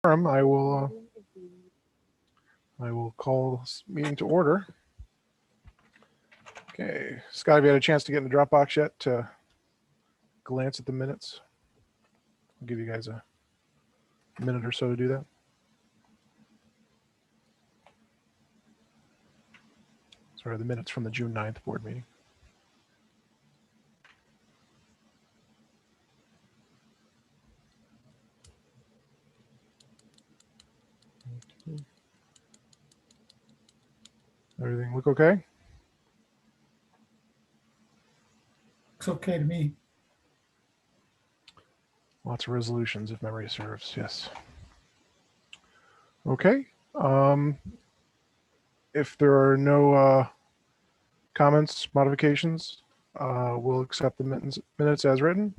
I will call this meeting to order. Okay, Scott, have you had a chance to get in the Dropbox yet to glance at the minutes? I'll give you guys a minute or so to do that. Sorry, the minutes from the June 9th board meeting. Everything look okay? Looks okay to me. Lots of resolutions, if memory serves. Yes. Okay. If there are no comments, modifications, we'll accept the minutes as written.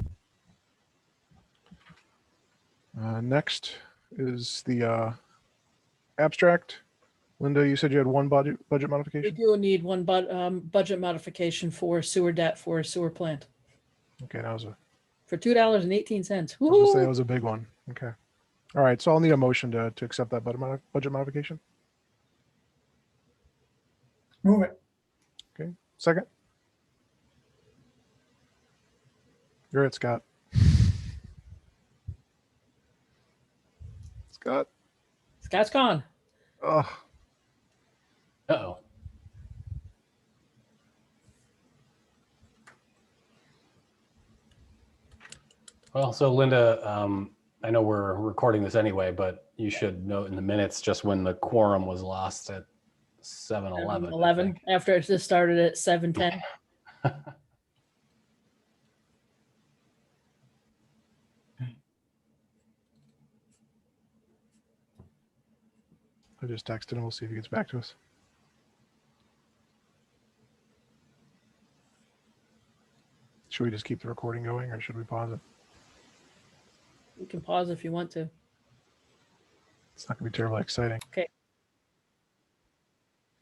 Next is the abstract. Linda, you said you had one budget We modification? do need one budget modification for sewer debt for a sewer plant Okay, that was for $2.18. I was gonna say it was a big one. Okay. All right, so I'll need a motion to accept that budget modification. Move it. Okay, second. You're it, Scott. Scott. Scott's gone. Oh, Uh-oh. Well, so Linda, I know we're recording this anyway, but you should note in the minutes just when the quorum was lost at 7:11. 11 after it just started at 7:10. I just texted him. We'll see if he gets back to us. Should we just keep the recording going or should we pause it? You can pause if you want to. It's not gonna be terribly exciting.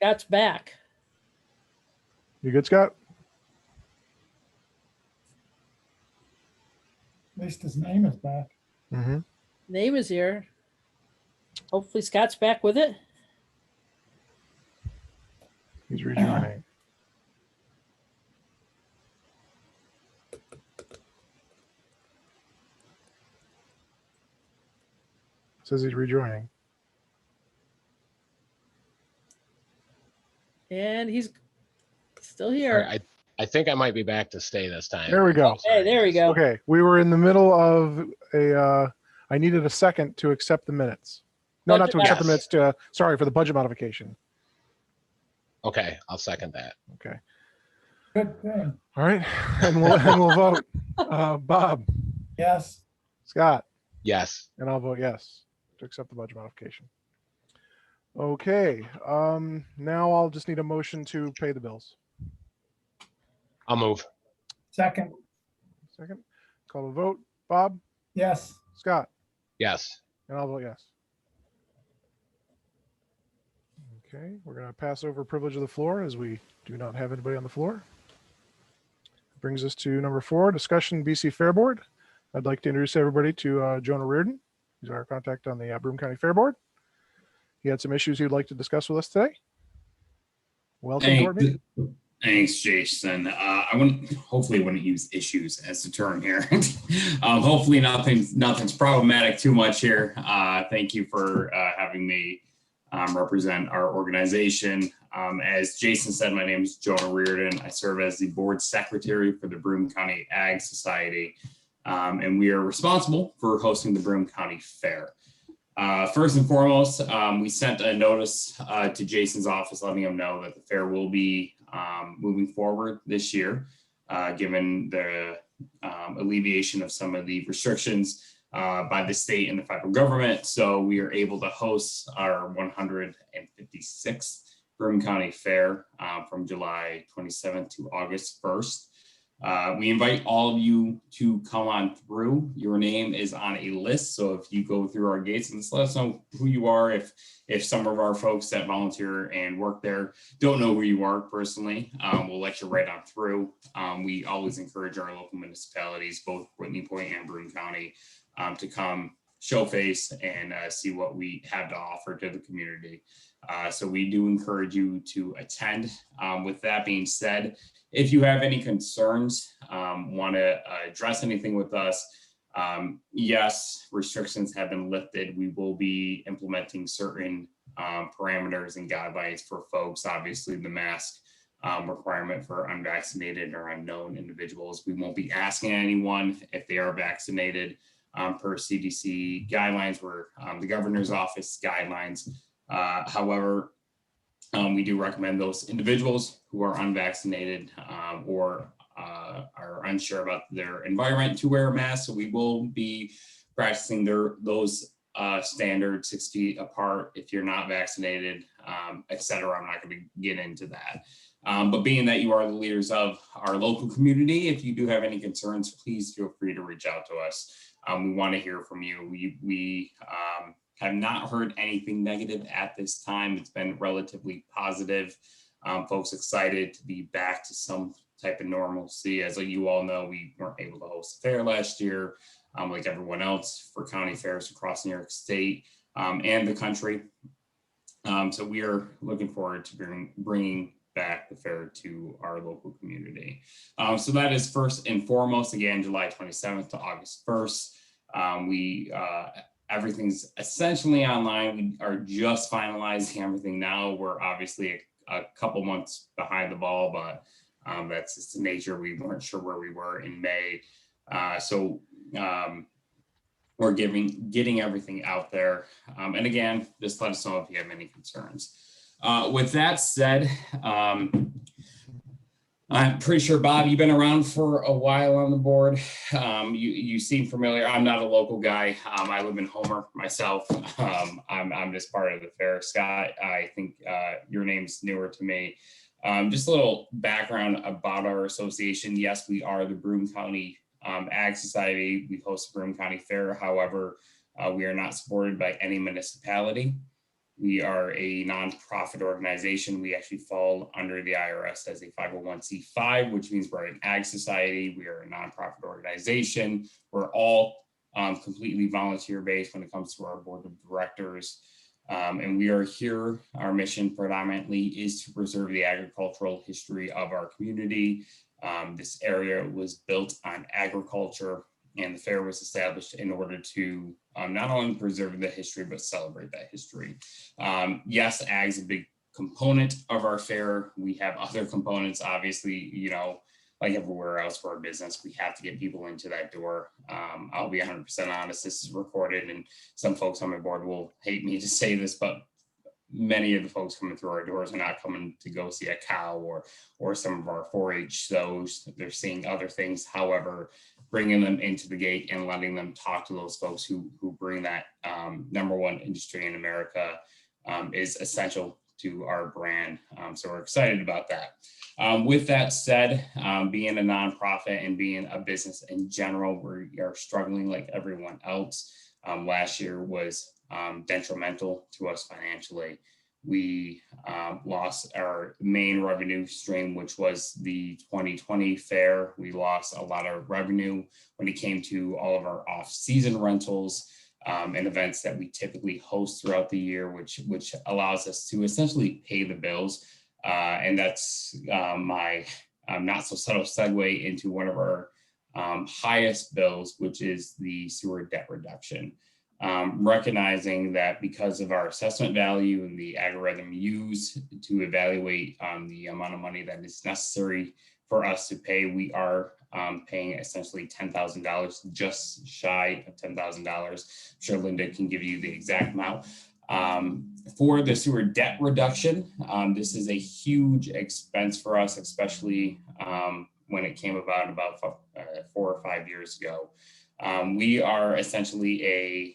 Scott's back. You good, Scott? At least his name is back. Mm-hmm. Name is here. Hopefully Scott's back with it. He's rejoining. Says he's rejoining. And he's still here. I think I might be back to stay this time. There we go. Hey, there we go. Okay, we were in the middle of a, I needed a second to accept the minutes. No, not to accept the minutes, to, sorry, for the budget modification. Okay, I'll second that. Okay. Good thing. All right, and we'll vote. Bob, Yes. Scott, Yes. and I'll vote yes to accept the budget modification. Okay, now I'll just need a motion to pay the bills. I'll move. Second. Second, call the vote. Bob, Yes. Scott, Yes. and I'll vote yes. Okay, we're going to pass over privilege of the floor as we do not have anybody on the floor. Brings us to number 4, discussion BC Fair Board. I'd like to introduce everybody to Jonah Reardon, who's our contact on the Broome County Fair Board. He had some issues he'd like to discuss with us today. Welcome to our meeting. Thanks, Jason. I wouldn't use issues as the term here. Hopefully nothing's problematic too much here. Thank you for having me represent our organization. As Jason said, my name is Jonah Reardon. I serve as the board secretary for the Broome County Ag Society, and we are responsible for hosting the Broome County Fair. First and foremost, we sent a notice to Jason's office letting him know that the fair will be moving forward this year, given the alleviation of some of the restrictions by the state and the federal government. So we are able to host our 156th Broome County Fair from July 27th to August 1st. We invite all of you to come on through. Your name is on a list. So if you go through our gates, and just let us know who you are. If some of our folks that volunteer and work there don't know who you are personally, we'll let you right on through. We always encourage our local municipalities, both Whitney Point and Broome County, to come show face and see what we have to offer to the community. So we do encourage you to attend. With that being said, if you have any concerns, want to address anything with us, yes, restrictions have been lifted. We will be implementing certain parameters and guidelines for folks. Obviously, the mask requirement for unvaccinated or unknown individuals. We won't be asking anyone if they are vaccinated per CDC guidelines or the governor's office guidelines. However, we do recommend those individuals who are unvaccinated or are unsure about their environment to wear a mask. So we will be practicing those standards 6 feet apart if you're not vaccinated, et cetera. I'm not going to get into that. But being that you are the leaders of our local community, if you do have any concerns, please feel free to reach out to us. We want to hear from you. We have not heard anything negative at this time. It's been relatively positive. Folks excited to be back to some type of normalcy. As you all know, we weren't able to host a fair last year, like everyone else, for county fairs across New York State and the country. So we are looking forward to bringing back the fair to our local community. So that is first and foremost, again, July 27th to August 1st. Everything's essentially online. We are just finalizing everything now. We're obviously a couple months behind the ball, but that's just the nature. We weren't sure where we were in May. So we're getting everything out there. And again, just let us know if you have any concerns. With that said, I'm pretty sure, Bob, you've been around for a while on the board. You seem familiar. I'm not a local guy. I live in Homer myself. I'm just part of the fair. Scott, I think your name's newer to me. Just a little background about our association. Yes, we are the Broome County Ag Society. We host the Broome County Fair. However, we are not supported by any municipality. We are a nonprofit organization. We actually fall under the IRS as a 501c5, which means we're an ag society. We are a nonprofit organization. We're all completely volunteer based when it comes to our board of directors. And we are here. Our mission predominantly is to preserve the agricultural history of our community. This area was built on agriculture, and the fair was established in order to not only preserve the history, but celebrate that history. Yes, ag is a big component of our fair. We have other components, obviously, like everywhere else for our business, we have to get people into that door. I'll be 100% honest, this is recorded, and some folks on my board will hate me to say this, but many of the folks coming through our doors are not coming to go see a cow or some of our 4-H shows. They're seeing other things. However, bringing them into the gate and letting them talk to those folks who bring that #1 industry in America is essential to our brand. So we're excited about that. With that said, being a nonprofit and being a business in general, we are struggling like everyone else. Last year was detrimental to us financially. We lost our main revenue stream, which was the 2020 fair. We lost a lot of revenue when it came to all of our off-season rentals and events that we typically host throughout the year, which allows us to essentially pay the bills. And that's my not so subtle segue into one of our highest bills, which is the sewer debt reduction. Recognizing that because of our assessment value and the algorithm used to evaluate the amount of money that is necessary for us to pay, we are paying essentially $10,000, just shy of $10,000. I'm sure Linda can give you the exact amount. For the sewer debt reduction, this is a huge expense for us, especially when it came about 4 or 5 years ago. We are essentially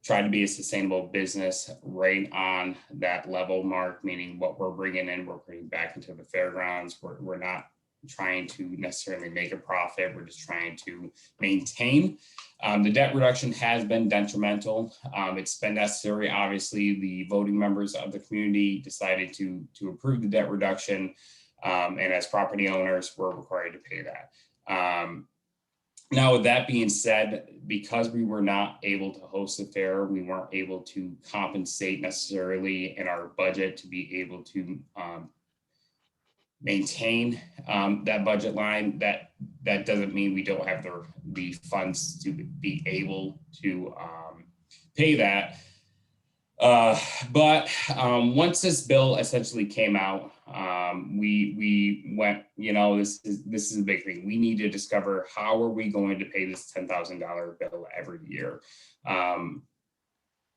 try to be a sustainable business right on that level mark, meaning what we're bringing in, we're bringing back into the fairgrounds. We're not trying to necessarily make a profit. We're just trying to maintain. The debt reduction has been detrimental. It's been necessary. Obviously, the voting members of the community decided to approve the debt reduction. And as property owners, we're required to pay that. Now, with that being said, because we were not able to host the fair, we weren't able to compensate necessarily in our budget to be able to maintain that budget line. That doesn't mean we don't have the funds to be able to pay that. But once this bill essentially came out, we went, this is a big thing. We need to discover how are we going to pay this $10,000 bill every year.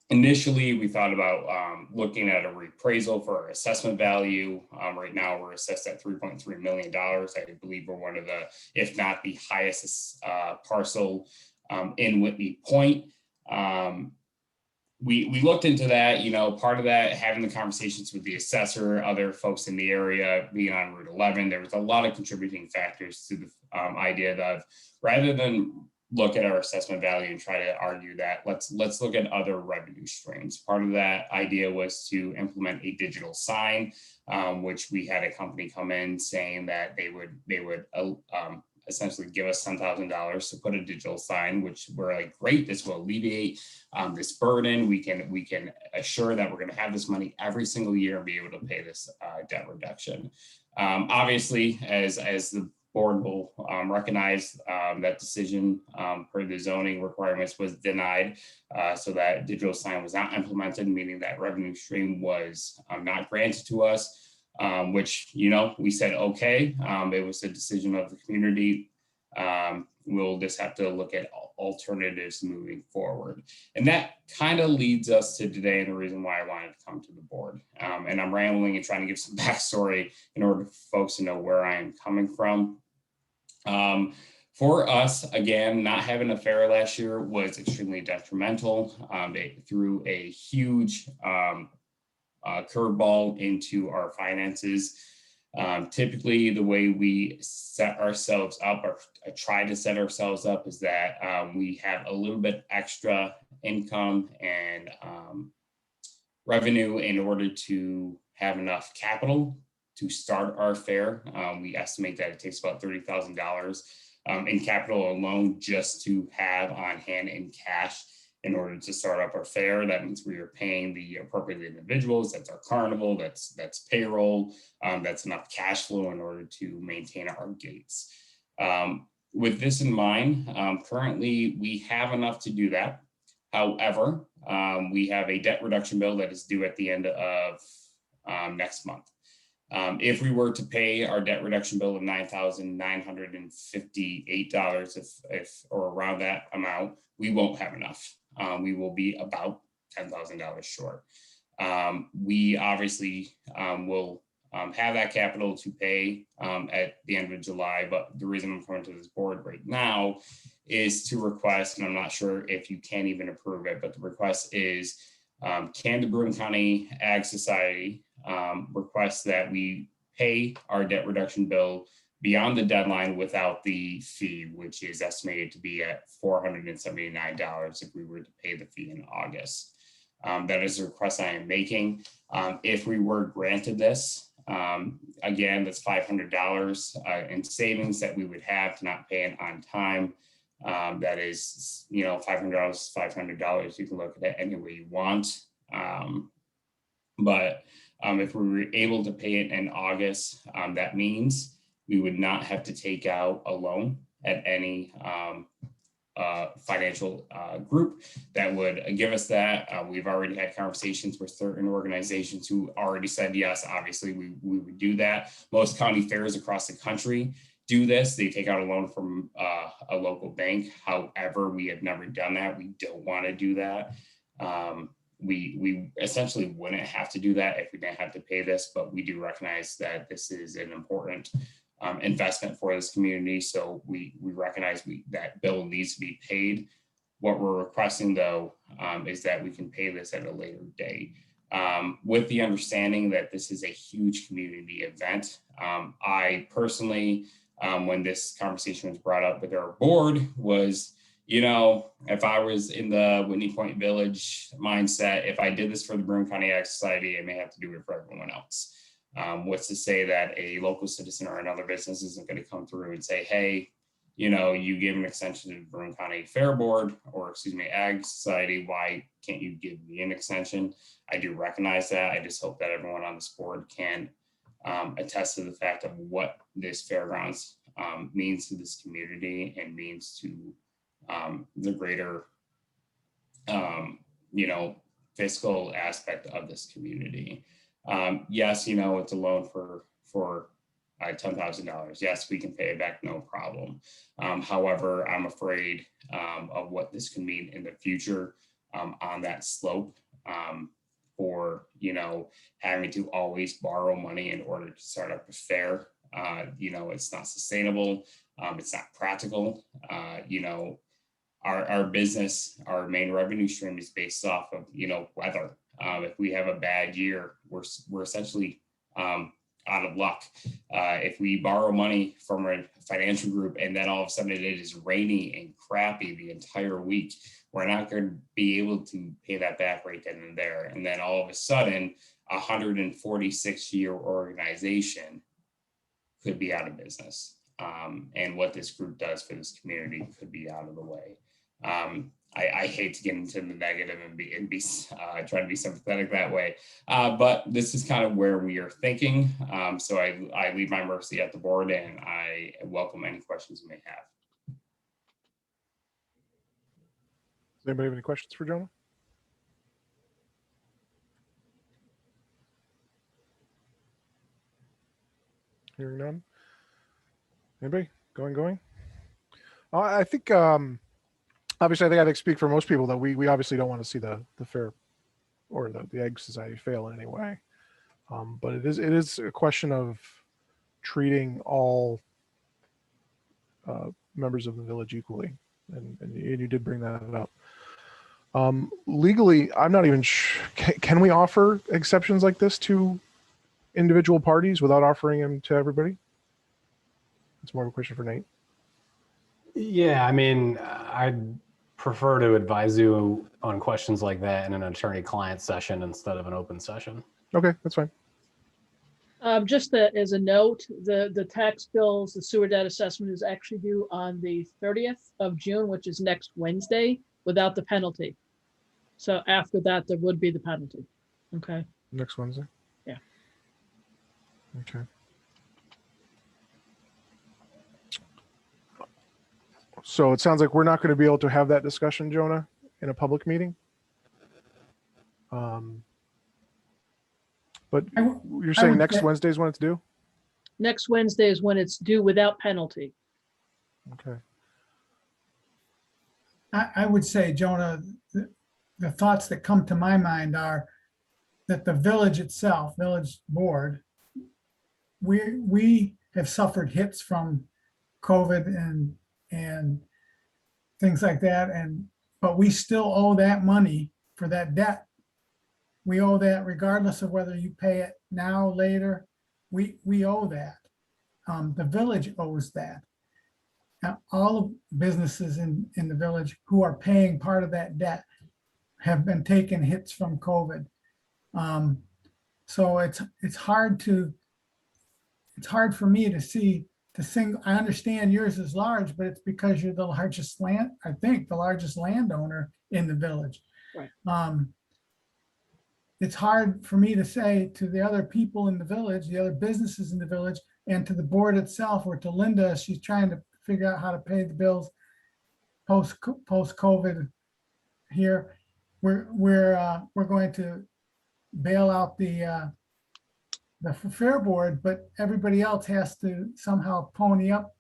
Initially, we thought about looking at a reappraisal for our assessment value. Right now, we're assessed at $3.3 million. I believe we're one of the, if not the highest parcel in Whitney Point. We looked into that, part of that, having the conversations with the assessor, other folks in the area, being on Route 11, there was a lot of contributing factors to the idea that rather than look at our assessment value and try to argue that, let's look at other revenue streams. Part of that idea was to implement a digital sign, which we had a company come in saying that they would essentially give us $10,000 to put a digital sign, which we're like, great, this will alleviate this burden. We can assure that we're going to have this money every single year and be able to pay this debt reduction. Obviously, as the board will recognize, that decision per the zoning requirements was denied. So that digital sign was not implemented, meaning that revenue stream was not granted to us. Which, we said, okay, it was a decision of the community. We'll just have to look at alternatives moving forward. And that kind of leads us to today and the reason why I wanted to come to the board. And I'm rambling and trying to give some backstory in order for folks to know where I am coming from. For us, again, not having a fair last year was extremely detrimental. It threw a huge curveball into our finances. Typically, the way we set ourselves up or try to set ourselves up is that we have a little bit extra income and revenue in order to have enough capital to start our fair. We estimate that it takes about $30,000 in capital alone just to have on hand in cash in order to start up our fair. That means we are paying the appropriate individuals. That's our carnival, that's payroll, that's enough cash flow in order to maintain our gates. With this in mind, currently we have enough to do that. However, we have a debt reduction bill that is due at the end of next month. If we were to pay our debt reduction bill of $9,958, if or around that amount, we won't have enough. We will be about $10,000 short. We obviously will have that capital to pay at the end of July, but the reason I'm coming to this board right now is to request, and I'm not sure if you can even approve it, but the request is, can the Broome County Ag Society request that we pay our debt reduction bill beyond the deadline without the fee, which is estimated to be at $479 if we were to pay the fee in August. That is a request I am making. If we were granted this, again, that's $500 in savings that we would have to not pay it on time. That is, $500, $500. You can look at it any way you want. But if we were able to pay it in August, that means we would not have to take out a loan at any financial group that would give us that. We've already had conversations with certain organizations who already said, yes, obviously we would do that. Most county fairs across the country do this. They take out a loan from a local bank. However, we have never done that. We don't want to do that. We essentially wouldn't have to do that if we didn't have to pay this, but we do recognize that this is an important investment for this community. So we recognize that bill needs to be paid. What we're requesting though, is that we can pay this at a later date. With the understanding that this is a huge community event. I personally, when this conversation was brought up with our board was, if I was in the Whitney Point Village mindset, if I did this for the Broome County Ag Society, I may have to do it for everyone else. What's to say that a local citizen or another business isn't going to come through and say, hey, you give an extension to the Broome County Fair Board, or excuse me, Ag Society, why can't you give me an extension? I do recognize that. I just hope that everyone on this board can attest to the fact of what this fairgrounds means to this community and means to the greater, fiscal aspect of this community. Yes, it's a loan for $10,000. Yes, we can pay it back, no problem. However, I'm afraid of what this can mean in the future on that slope for, having to always borrow money in order to start up a fair. It's not sustainable. It's not practical. Our business, our main revenue stream is based off of, weather. If we have a bad year, we're essentially out of luck. If we borrow money from a financial group and then all of a sudden it is rainy and crappy the entire week, we're not going to be able to pay that back right then and there. And then all of a sudden, a 146-year organization could be out of business. And what this group does for this community could be out of the way. I hate to get into the negative and be trying to be sympathetic that way, but this is kind of where we are thinking. So I leave my mercy at the board, and I welcome any questions you may have. Does anybody have any questions for Jonah? Hearing none. Anybody? Going? I think, obviously, I think I'd speak for most people that we obviously don't want to see the fair or the Ag Society fail in any way. But it is a question of treating all members of the village equally. And you did bring that up. Legally, I'm not even sure. Can we offer exceptions like this to individual parties without offering them to everybody? It's more of a question for Nate. Yeah, I mean, I'd prefer to advise you on questions like that in an attorney-client session instead of an open session. Okay, that's fine. Just as a note, the tax bills, the sewer debt assessment is actually due on the 30th of June, which is next Wednesday, without the penalty. So after that, there would be the penalty. Okay. Next Wednesday? Yeah. Okay. So it sounds like we're not going to be able to have that discussion, Jonah, in a public meeting. But you're saying next Wednesday is when it's due? Next Wednesday is when it's due without penalty. Okay. I would say, Jonah, the thoughts that come to my mind are that the village itself, village board, we have suffered hits from COVID and things like that, but we still owe that money for that debt. We owe that regardless of whether you pay it now, later. We owe that. The village owes that. Now, all of businesses in the village who are paying part of that debt have been taking hits from COVID. So it's hard for me to see I understand yours is large, but it's because you're the largest landowner in the village. Right. It's hard for me to say to the other people in the village, the other businesses in the village, and to the board itself, or to Linda, she's trying to figure out how to pay the bills post COVID here. We're going to bail out the fair board, but everybody else has to somehow pony up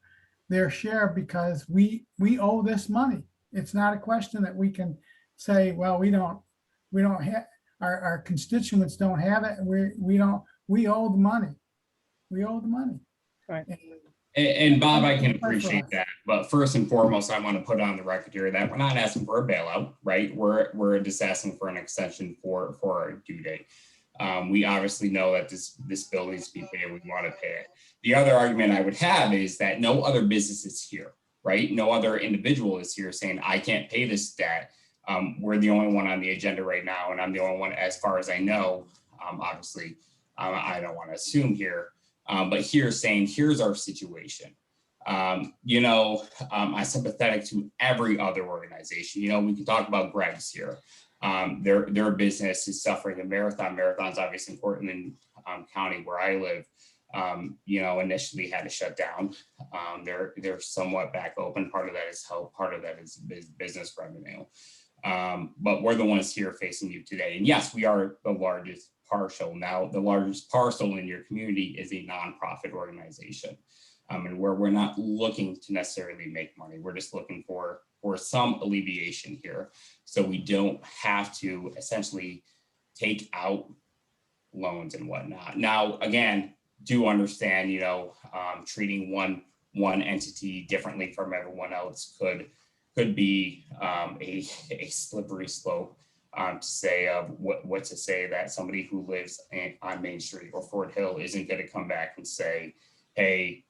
their share because we owe this money. It's not a question that we can say, well, we don't have, our constituents don't have it. We owe the money. We owe the money. Right. And Bob, I can appreciate that. But first and foremost, I want to put on the record here that we're not asking for a bailout, right? We're just asking for an extension for our due date. We obviously know that this bill needs to be paid. We want to pay it. The other argument I would have is that no other business is here, right? No other individual is here saying, I can't pay this debt. We're the only one on the agenda right now, and I'm the only one, as far as I know. Obviously, I don't want to assume here, but here saying, here's our situation. I'm sympathetic to every other organization. We can talk about Greg's here. Their business is suffering a marathon. Marathon's obviously important in county where I live. Initially had to shut down. They're somewhat back open. Part of that is help. Part of that is business revenue. But we're the ones here facing you today. And yes, we are the largest parcel. Now, the largest parcel in your community is a nonprofit organization. And where we're not looking to necessarily make money. We're just looking for some alleviation here. So we don't have to essentially take out loans and whatnot. Now, again, do understand, treating one entity differently from everyone else could be a slippery slope to say what to say that somebody who lives on Main Street or Fort Hill isn't going to come back and say, hey,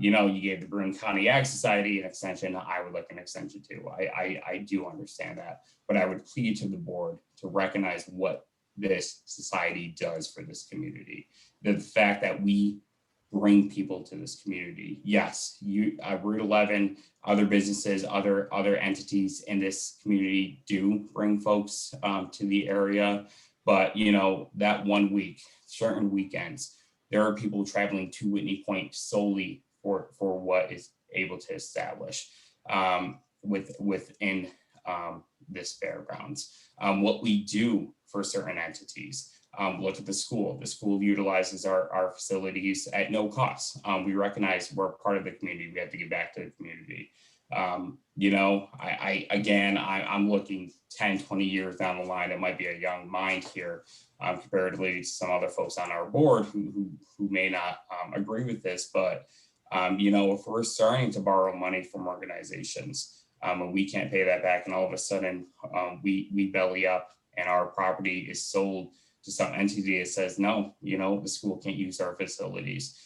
you gave the Broome County Ag Society an extension. I would like an extension too. I do understand that, but I would plead to the board to recognize what this society does for this community. The fact that we bring people to this community. Yes, Route 11, other businesses, other entities in this community do bring folks to the area. But, that 1 week, certain weekends, there are people traveling to Whitney Point solely for what is able to establish within this fairgrounds. What we do for certain entities, look at the school. The school utilizes our facilities at no cost. We recognize we're part of the community. We have to give back to the community. I'm looking 10, 20 years down the line. It might be a young mind here comparatively to some other folks on our board who may not agree with this. But, if we're starting to borrow money from organizations and we can't pay that back, and all of a sudden we belly up and our property is sold to some entity that says, no, the school can't use our facilities.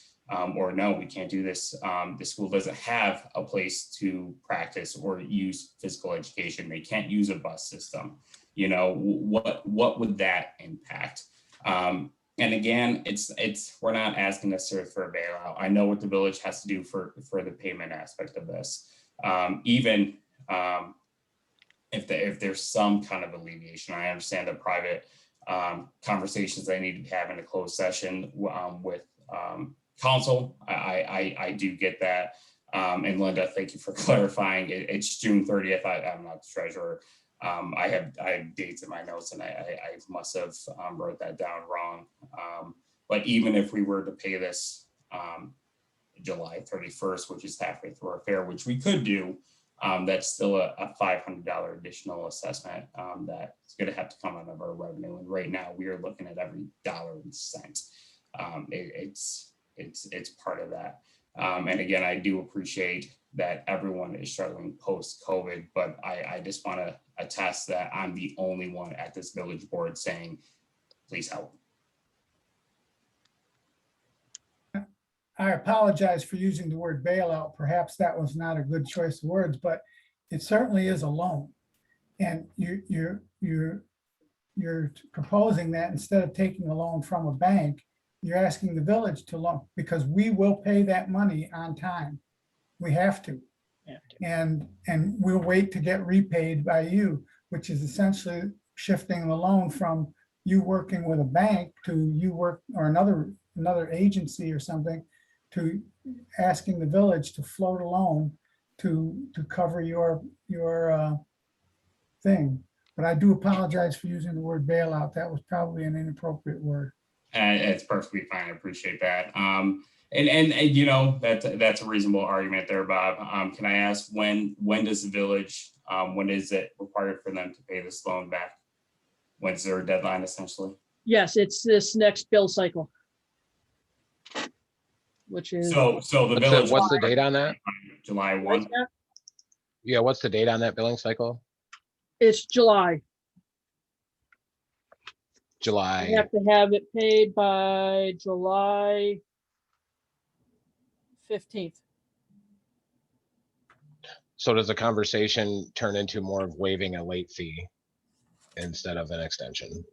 Or no, we can't do this. The school doesn't have a place to practice or use physical education. They can't use a bus system. What would that impact? And again, we're not asking necessarily for a bailout. I know what the village has to do for the payment aspect of this. Even if there's some kind of alleviation, I understand the private conversations I need to have in a closed session with council. I do get that. And Linda, thank you for clarifying. It's June 30th. I'm not the treasurer. I have dates in my notes and I must have wrote that down wrong. But even if we were to pay this July 31st, which is halfway through our fair, which we could do, that's still a $500 additional assessment that's going to have to come out of our revenue. And right now we are looking at every dollar and cent. It's part of that. And again, I do appreciate that everyone is struggling post-COVID, but I just want to attest that I'm the only one at this village board saying, please help. I apologize for using the word bailout. Perhaps that was not a good choice of words, but it certainly is a loan. And you're proposing that instead of taking a loan from a bank, you're asking the village to loan, because we will pay that money on time. We have to. And we'll wait to get repaid by you, which is essentially shifting the loan from you working with a bank to you work or another agency or something, to asking the village to float a loan to cover your thing. But I do apologize for using the word bailout. That was probably an inappropriate word. It's perfectly fine. I appreciate that. And that's a reasonable argument there, Bob. Can I ask when does the village, when is it required for them to pay this loan back? When's their deadline essentially? Yes, it's this next bill cycle. Which is. So the village. What's the date on that? July 1. Yeah, what's the date on that billing cycle? It's July. July. You have to have it paid by July 15th. So does the conversation turn into more of waiving a late fee instead of an extension?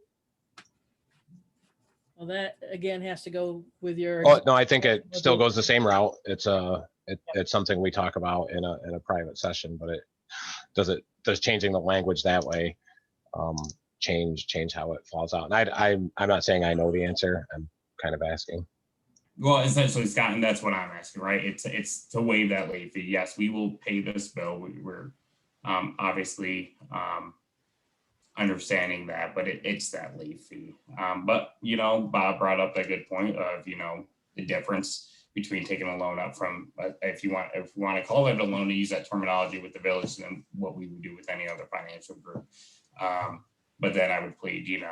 Well, that again has to go with your. Oh, no, I think it still goes the same route. It's it's something we talk about in a private session, but does changing the language that way change how it falls out? And I'm not saying I know the answer. I'm kind of asking. Well, essentially, Scott, and that's what I'm asking, right? It's to waive that late fee. Yes, we will pay this bill. We're obviously understanding that, but it's that late fee. But Bob brought up a good point of the difference between taking a loan up from if you want to call it a loan, to use that terminology with the village, than what we would do with any other financial group. But then I would plead, the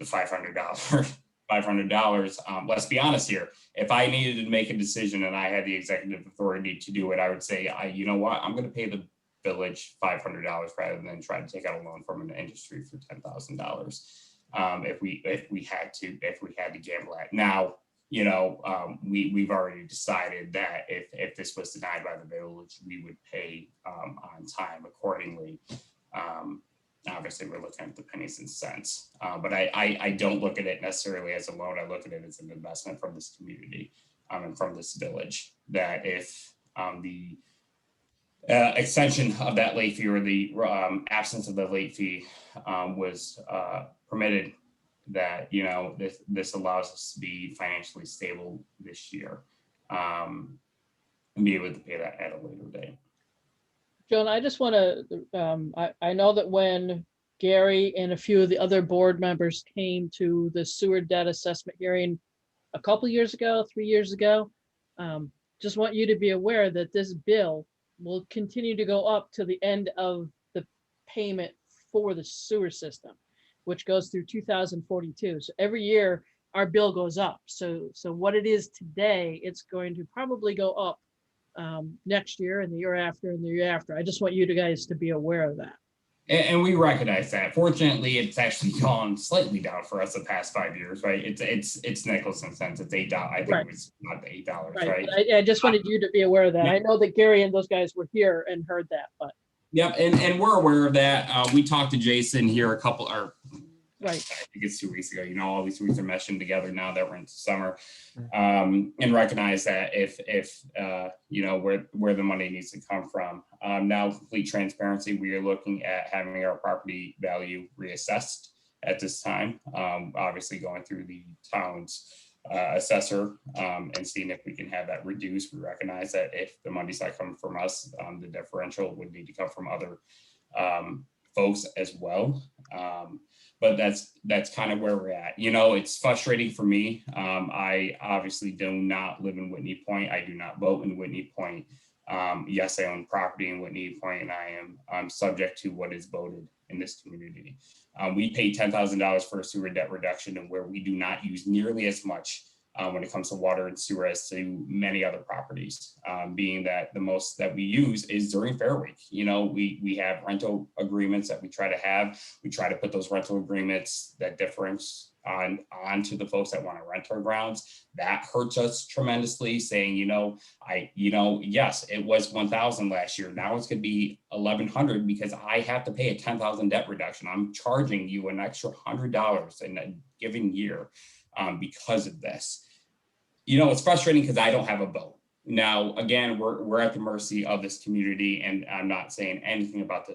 $500. Let's be honest here. If I needed to make a decision and I had the executive authority to do it, I would say, you know what, I'm going to pay the village $500 rather than try to take out a loan from an industry for $10,000. If we had to gamble at now, we've already decided that if this was denied by the village, we would pay on time accordingly. Obviously, we're looking at the pennies and cents, but I don't look at it necessarily as a loan. I look at it as an investment from this community and from this village. That if the extension of that late fee or the absence of the late fee was permitted, that this allows us to be financially stable this year and be able to pay that at a later date. Joan, I just want to, I know that when Gary and a few of the other board members came to the sewer debt assessment hearing a couple years ago, 3 years ago, just want you to be aware that this bill will continue to go up to the end of the payment for the sewer system, which goes through 2042. So every year our bill goes up. So what it is today, it's going to probably go up next year and the year after and the year after. I just want you guys to be aware of that. And we recognize that. Fortunately, it's actually gone slightly down for us the past 5 years, right? It's nickels and cents. It's $8. I think Right. it was not $8, Right. right? But I just wanted you to be aware of that. Yeah. I know that Gary and those guys were here and heard that, but. Yep, and we're aware of that. We talked to Jason here Right. I think it's 2 weeks ago. All these weeks are meshing together now that we're into summer, and recognize that if where the money needs to come from. Now, complete transparency, we are looking at having our property value reassessed at this time. Obviously, going through the town's assessor and seeing if we can have that reduced. We recognize that if the money's not coming from us, the differential would need to come from other folks as well. But that's kind of where we're at. It's frustrating for me. I obviously do not live in Whitney Point. I do not vote in Whitney Point. Yes, I own property in Whitney Point, and I'm subject to what is voted in this community. We pay $10,000 for a sewer debt reduction, and where we do not use nearly as much when it comes to water and sewer as to many other properties, being that the most that we use is during Fair Week. We have rental agreements that we try to have. We try to put those rental agreements, that difference on to the folks that want to rent our grounds. That hurts us tremendously, saying, yes, it was 1,000 last year. Now it's going to be 1,100 because I have to pay a 10,000 debt reduction. I'm charging you an extra $100 in a given year because of this. It's frustrating because I don't have a vote. Now, again, we're at the mercy of this community, and I'm not saying anything about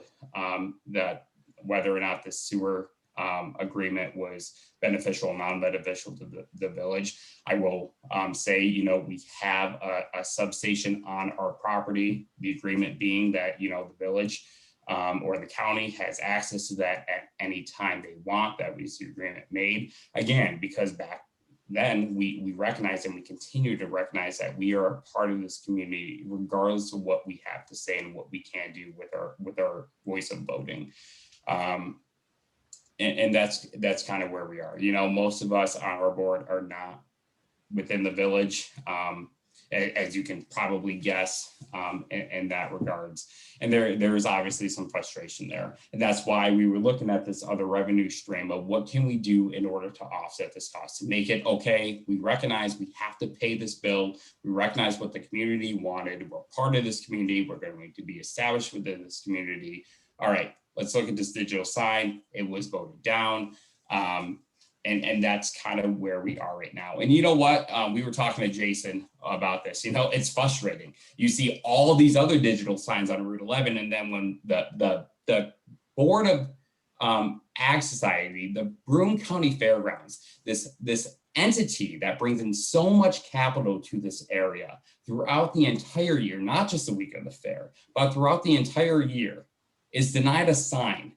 that whether or not the sewer agreement was beneficial or non-beneficial to the village. I will say, we have a substation on our property, the agreement being that, the village or the county has access to that at any time they want. That was the agreement made. Again, because back then we recognize, and we continue to recognize, that we are a part of this community, regardless of what we have to say and what we can do with our voice of voting. And that's kind of where we are. Most of us on our board are not within the village, as you can probably guess, in that regards. And there is obviously some frustration there. And that's why we were looking at this other revenue stream of what can we do in order to offset this cost, to make it okay. We recognize we have to pay this bill. We recognize what the community wanted. We're part of this community. We're going to be established within this community. All right, let's look at this digital sign. It was voted down. And that's kind of where we are right now. And you know what? We were talking to Jason about this. You know, it's frustrating. You see all these other digital signs on Route 11, and then when the Board of Ag Society, the Broome County Fairgrounds, this entity that brings in so much capital to this area throughout the entire year, not just the week of the fair, but throughout the entire year, is denied a sign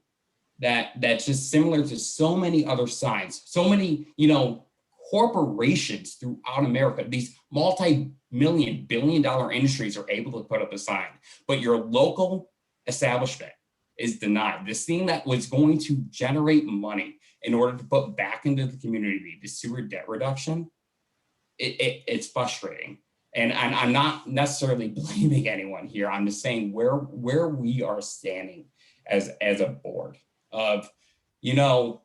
that's just similar to so many other signs, so many, you know, corporations throughout America, these multi-million, billion-dollar industries are able to put up a sign, but your local establishment is denied. This thing that was going to generate money in order to put back into the community, the sewer debt reduction, it's frustrating. And I'm not necessarily blaming anyone here. I'm just saying where we are standing as a board of, you know,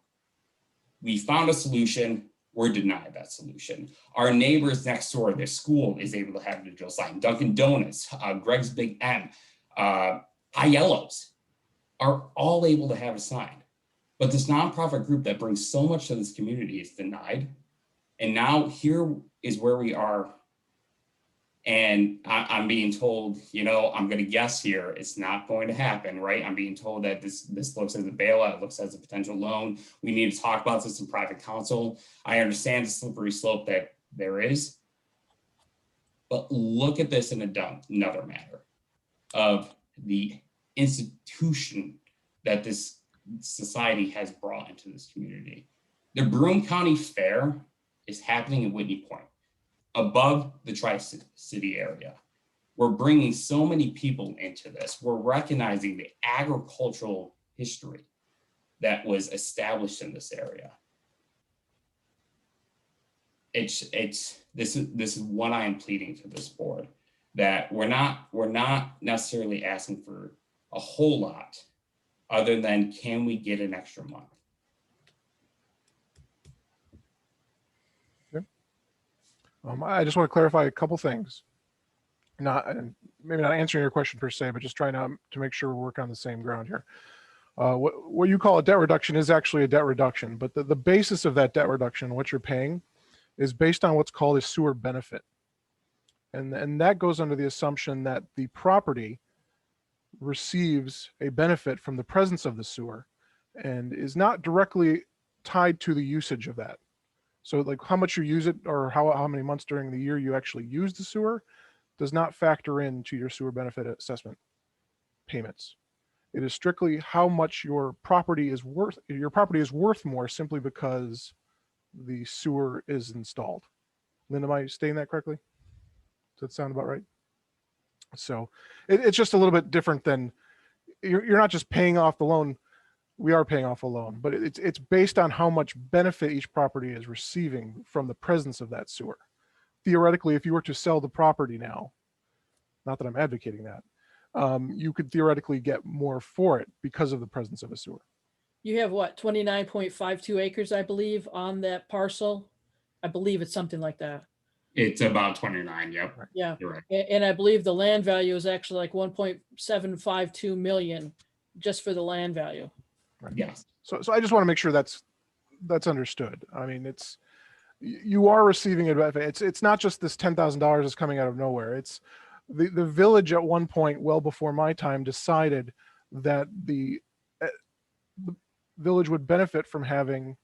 we found a solution, we're denied that solution. Our neighbors next door, their school is able to have a digital sign. Dunkin' Donuts, Greg's Big M, Aiello's are all able to have a sign. But this nonprofit group that brings so much to this community is denied. And now here is where we are. And I'm being told, you know, I'm going to guess here, it's not going to happen, right? I'm being told that this looks as a bailout, it looks as a potential loan. We need to talk about this in private counsel. I understand the slippery slope that there is, but look at this in another matter of the institution that this society has brought into this community. The Broome County Fair is happening in Whitney Point, above the Tri-City area. We're bringing so many people into this. We're recognizing the agricultural history that was established in this area. This is what I am pleading to this board, that we're not necessarily asking for a whole lot other than, can we get an extra month? I just want to clarify a couple things. Maybe not answering your question per se, but just trying to make sure we're working on the same ground here. What you call a debt reduction is actually a debt reduction, but the basis of that debt reduction, what you're paying, is based on what's called a sewer benefit. And that goes under the assumption that the property receives a benefit from the presence of the sewer and is not directly tied to the usage of that. So like how much you use it or how many months during the year you actually use the sewer does not factor into your sewer benefit assessment payments. It is strictly how much your property is worth. Your property is worth more simply because the sewer is installed. Lynn, am I stating that correctly? Does that sound about right? So it's just a little bit different than, you're not just paying off the loan. We are paying off a loan, but it's based on how much benefit each property is receiving from the presence of that sewer. Theoretically, if you were to sell the property now, not that I'm advocating that, you could theoretically get more for it because of the presence of a sewer. You have what, 29.52 acres, I believe, on that parcel? I believe it's something like that. It's about 29, yep. Yeah. You're right. And I believe the land value is actually like 1.752 million just for the land value. Right. Yes. So I just want to make sure that's understood. I mean, you are receiving a benefit. It's not just this $10,000 that's coming out of nowhere. It's the village at one point, well before my time, decided that the village would benefit from having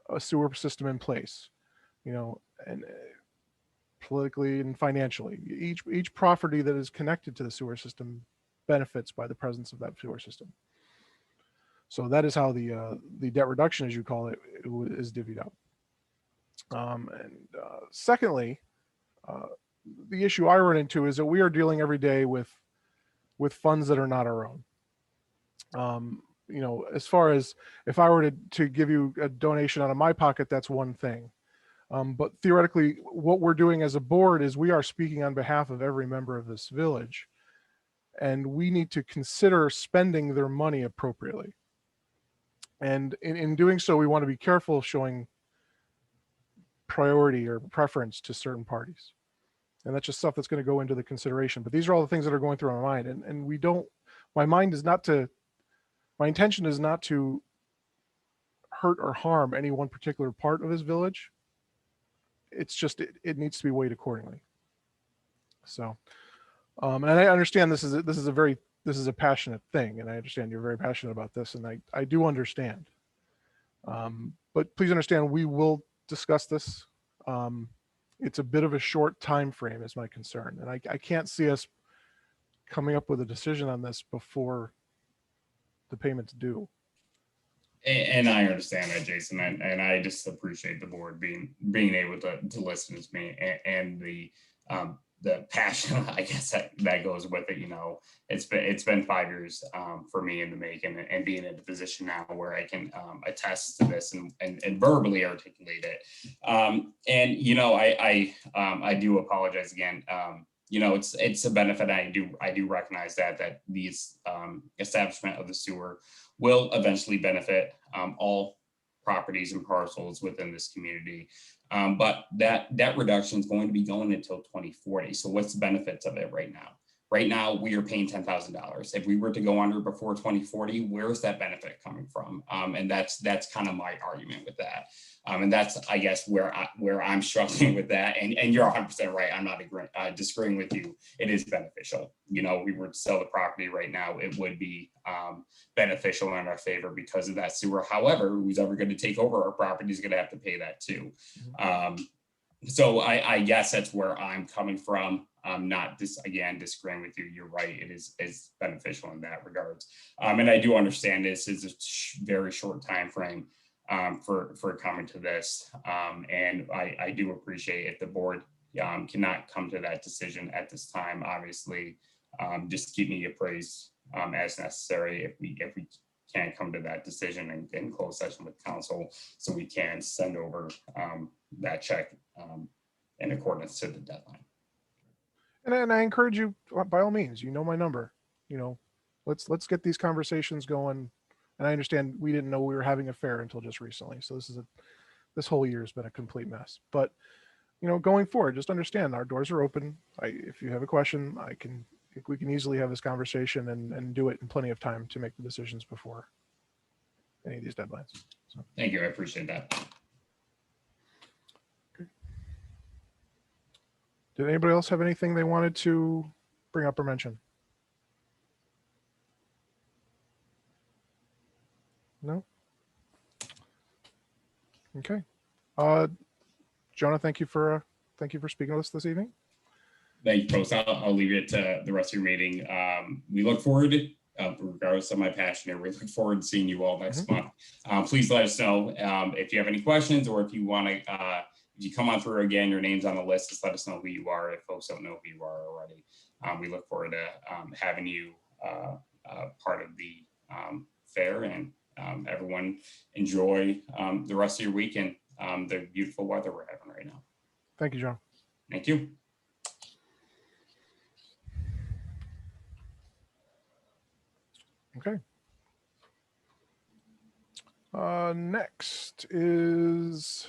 a sewer system in place, you know, and politically and financially. Each property that is connected to the sewer system benefits by the presence of that sewer system. So that is how the debt reduction, as you call it, is divvied up. Secondly, the issue I run into is that we are dealing every day with funds that are not our own. You know, as far as if I were to give you a donation out of my pocket, that's one thing. But theoretically, what we're doing as a board is we are speaking on behalf of every member of this village, and we need to consider spending their money appropriately. And in doing so, we want to be careful of showing priority or preference to certain parties. And that's just stuff that's going to go into the consideration. But these are all the things that are going through my mind. And my intention is not to hurt or harm any one particular part of his village. It's just, it needs to be weighed accordingly. So, and I understand this is a passionate thing, and I understand you're very passionate about this, and I do understand. But please understand, we will discuss this. It's a bit of a short time frame is my concern, and I can't see us coming up with a decision on this before the payment's due. And I understand that, Jason, and I just appreciate the board being able to listen to me and the passion, I guess that goes with it. You know, it's been 5 years for me in the making, and being in a position now where I can attest to this and verbally articulate it. And you know, I do apologize again. You know, it's a benefit. I do recognize that these establishment of the sewer will eventually benefit all properties and parcels within this community. But that reduction is going to be going until 2040. So what's the benefits of it right now? Right now, we are paying $10,000. If we were to go under before 2040, where's that benefit coming from? And that's kind of my argument with that. And that's, I guess, where I'm struggling with that. And you're 100% right. I'm not disagreeing with you. It is beneficial. You know, we were to sell the property right now, it would be beneficial in our favor because of that sewer. However, who's ever going to take over our property is going to have to pay that too. So I guess that's where I'm coming from. Not disagreeing with you. You're right. It is beneficial in that regards. And I do understand this is a very short time frame for coming to this. And I do appreciate if the board cannot come to that decision at this time. Obviously, just keep me appraised as necessary if we can't come to that decision in closed session with council, so we can send over that check in accordance to the deadline. And I encourage you, by all means, you know my number. You know, let's get these conversations going. And I understand we didn't know we were having a fair until just recently. So this whole year has been a complete mess. But you know, going forward, just understand our doors are open. If you have a question, we can easily have this conversation and do it in plenty of time to make the decisions before any of these deadlines. So. Thank you. I appreciate that. Did anybody else have anything they wanted to bring up or mention? No? Okay. Jonah, thank you for speaking with us this evening. Thank you, folks. I'll leave it to the rest of your meeting. We look forward, regardless of my passion here, we look forward to seeing you all next month. Please let us know if you have any questions, or if you want to, if you come on through again, your name's on the list, just let us know who you are if folks don't know who you are already. We look forward to having you part of the fair, and everyone enjoy the rest of your weekend, the beautiful weather we're having right now. Thank you, John. Thank you. Okay. Next is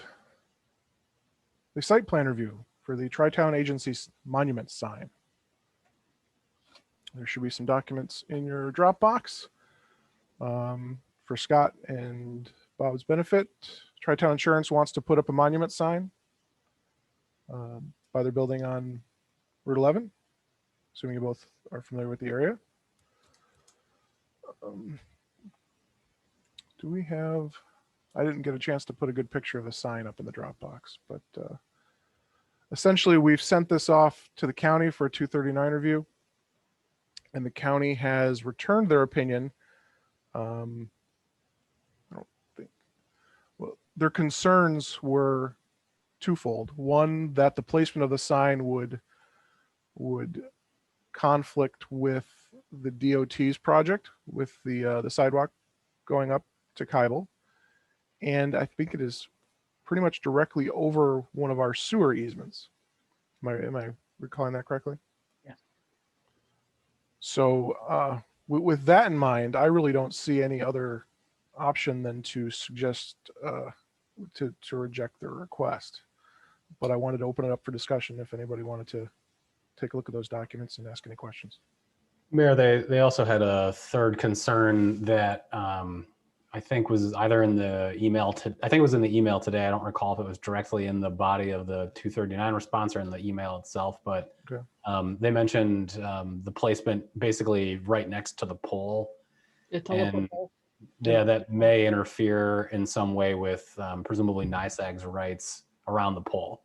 the site plan review for the Tri-Town Agency's monument sign. There should be some documents in your Dropbox for Scott and Bob's benefit. Tri-Town Insurance wants to put up a monument sign by their building on Route 11, assuming you both are familiar with the area. Do we have, I didn't get a chance to put a good picture of the sign up in the Dropbox, but essentially we've sent this off to the county for a 239 review, and the county has returned their opinion. I don't think, well, their concerns were twofold. One, that the placement of the sign would conflict with the DOT's project with the sidewalk going up to Kybel, and I think it is pretty much directly over one of our sewer easements. Am I recalling that correctly? Yeah. So with that in mind, I really don't see any other option than to suggest to reject their request. But I wanted to open it up for discussion if anybody wanted to take a look at those documents and ask any questions. Mayor, they also had a third concern that I think was either in the email I think it was in the email today. I don't recall if it was directly in the body of the 239 response or in the email itself, but Okay. they mentioned the placement basically right next to the pole. The telephone And pole. yeah, that may interfere in some way with presumably NISAG's rights around the pole.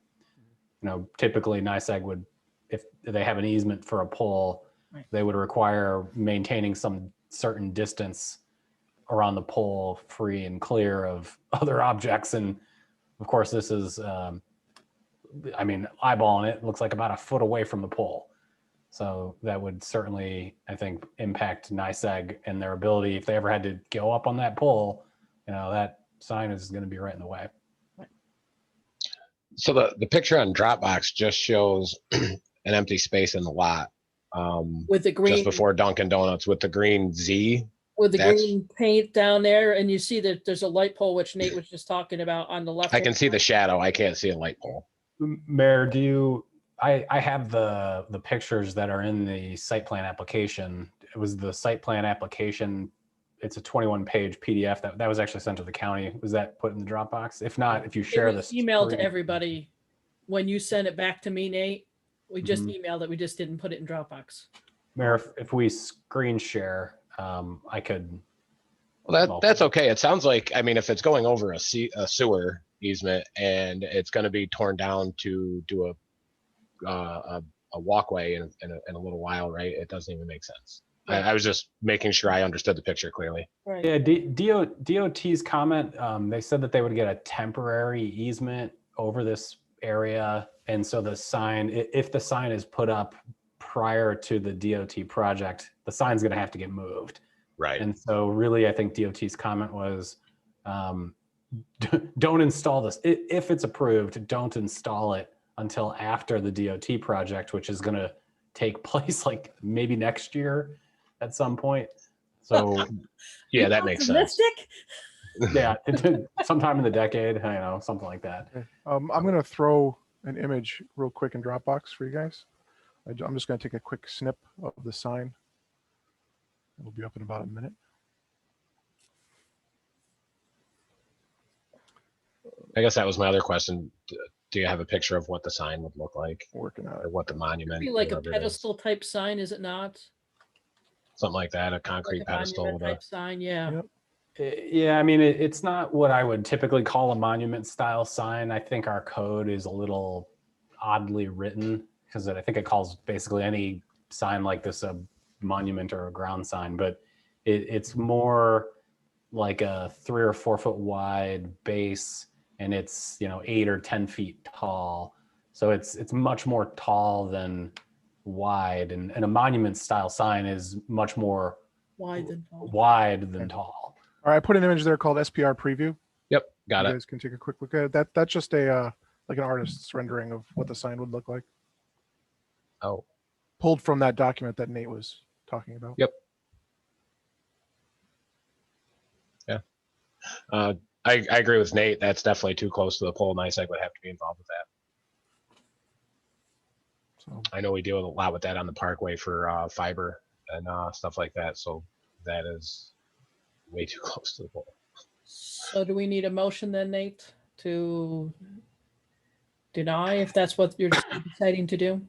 You know, typically NISAG would, if they have an easement for a pole, Right. they would require maintaining some certain distance around the pole, free and clear of other objects. And of course, this is, I mean, eyeballing it, looks like about a foot away from the pole. So that would certainly, I think, impact NISAG and their ability, if they ever had to go up on that pole, you know, that sign is going to be right in the way. So the picture on Dropbox just shows an empty space in the lot. With the green, Just before Dunkin' Donuts with the green Z. with the that's- green paint down there, and you see that there's a light pole, which Nate was just talking about on the left. I can see the shadow. I can't see a light pole. Mayor, do you, I have the pictures that are in the site plan application. It was the site plan application. It's a 21-page PDF that was actually sent to the county. Was that put in the Dropbox? If not, if you share It was this. emailed to screen- everybody. When you sent it back to me, Nate, we just Mhm. emailed it. We just didn't put it in Dropbox. Mayor, if we screen share, I could. Well, that's okay. It sounds like, I mean, if it's going over a sewer easement and it's going to be torn down to do a walkway in a little while, right? It doesn't even make sense. I was just making sure I understood the picture clearly. Right. Yeah, DOT's comment, they said that they would get a temporary easement over this area. And so the sign, if the sign is put up prior to the DOT project, the sign's going to have to get moved. Right. And so really, I think DOT's comment was, don't install this. If it's approved, don't install it until after the DOT project, which is going to take place like maybe next year at some point. So Yeah, that makes sense. Optimistic? yeah, sometime in the decade, I know, something like that. Okay. I'm going to throw an image real quick in Dropbox for you guys. I'm just going to take a quick snip of the sign. It'll be up in about a minute. I guess that was my other question. Do you have a picture of what the sign would look like Working on or it. what the monument? Be like a whatever it is? pedestal type sign, is it not? Something like that, a Like concrete a pedestal. monument With a, type sign, yeah. Yep. Yeah, I mean, it's not what I would typically call a monument style sign. I think our code is a little oddly written because I think it calls basically any sign like this a monument or a ground sign, but it's more like a 3 or 4 foot wide base, and it's 8 or 10 feet tall. So it's much more tall than wide, and a monument style sign is much more Wide than tall. wide than tall. All right, I put an image there called SPR preview. yep, got You it. guys can take a quick look at it. That's just a like an artist's rendering of what the sign would look like, Oh, pulled from that document that Nate was talking about. Yep. I agree with Nate. That's definitely too close to the pole. NISAG would have to be involved with that. So I know we deal a lot with that on the Parkway for fiber and stuff like that. So that is way too close to the pole. So do we need a motion then, Nate, to deny if that's what you're deciding to do?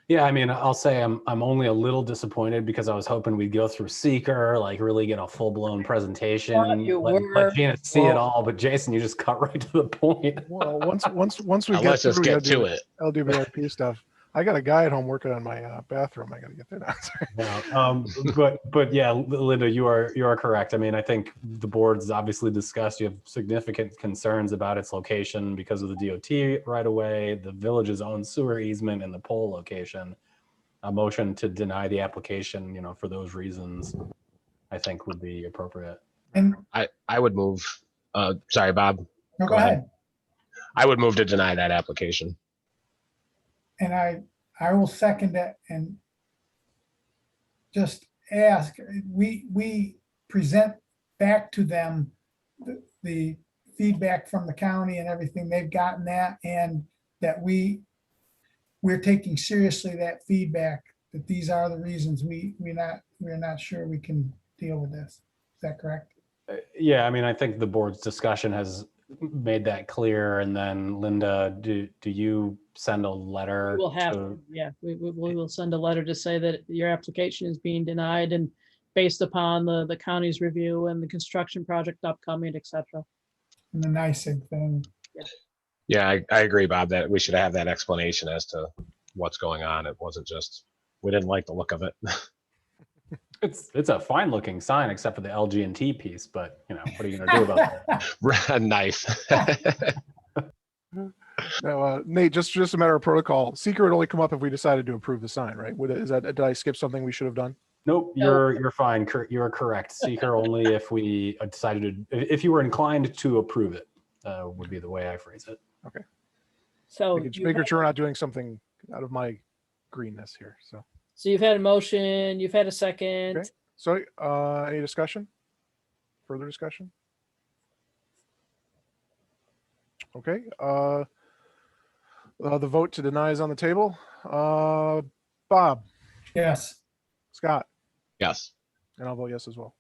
Yeah, I mean, I'll say I'm only a little disappointed because I was hoping we'd go through Seeker, like really get a full blown presentation, Thought you were. let Gina see it Well- all. But Jason, you just cut right to the point. well, once we Let's just we get gotta do to the it. LWRP stuff. I got a guy at home working on my bathroom. I got to get that answer. No, but yeah, Linda, you are correct. I mean, I think the board's obviously discussed. You have significant concerns about its location because of the DOT right away, the village's own sewer easement, and the pole location. A motion to deny the application, for those reasons, I think would be appropriate. And, I would move. Sorry, Bob. no, Go go ahead. ahead. I would move to deny that application. And I will second that and just ask, we present back to them the feedback from the county and everything. They've gotten that, and that we're taking seriously that feedback, that these are the reasons we're not sure we can deal with this. Is that correct? Yeah, I mean, I think the board's discussion has made that clear. And then Linda, do you send a letter? We'll have, to- yeah, we will send a letter to say that your application is being denied and based upon the county's review and the construction project upcoming, et cetera. And the NICIG thing. Yeah, I agree, Bob, that we should have that explanation as to what's going on. It wasn't just, we didn't like the look of it. It's a fine looking sign except for the LG&T piece, but you know, what are you gonna do about that? Nice. Now, Nate, just a matter of protocol. Seeker would only come up if we decided to approve the sign, right? Did I skip something we should have done? Nope, you're fine. You're correct. Seeker only if we decided if you were inclined to approve it, would be the way I phrase it. So Making sure we're not doing something out of my greenness here. So you've had a motion, you've had a second. Okay. So, any discussion? Further discussion? Okay. The vote to deny is on the table. Bob, Yes. Scott, Yes. and I'll vote yes as well.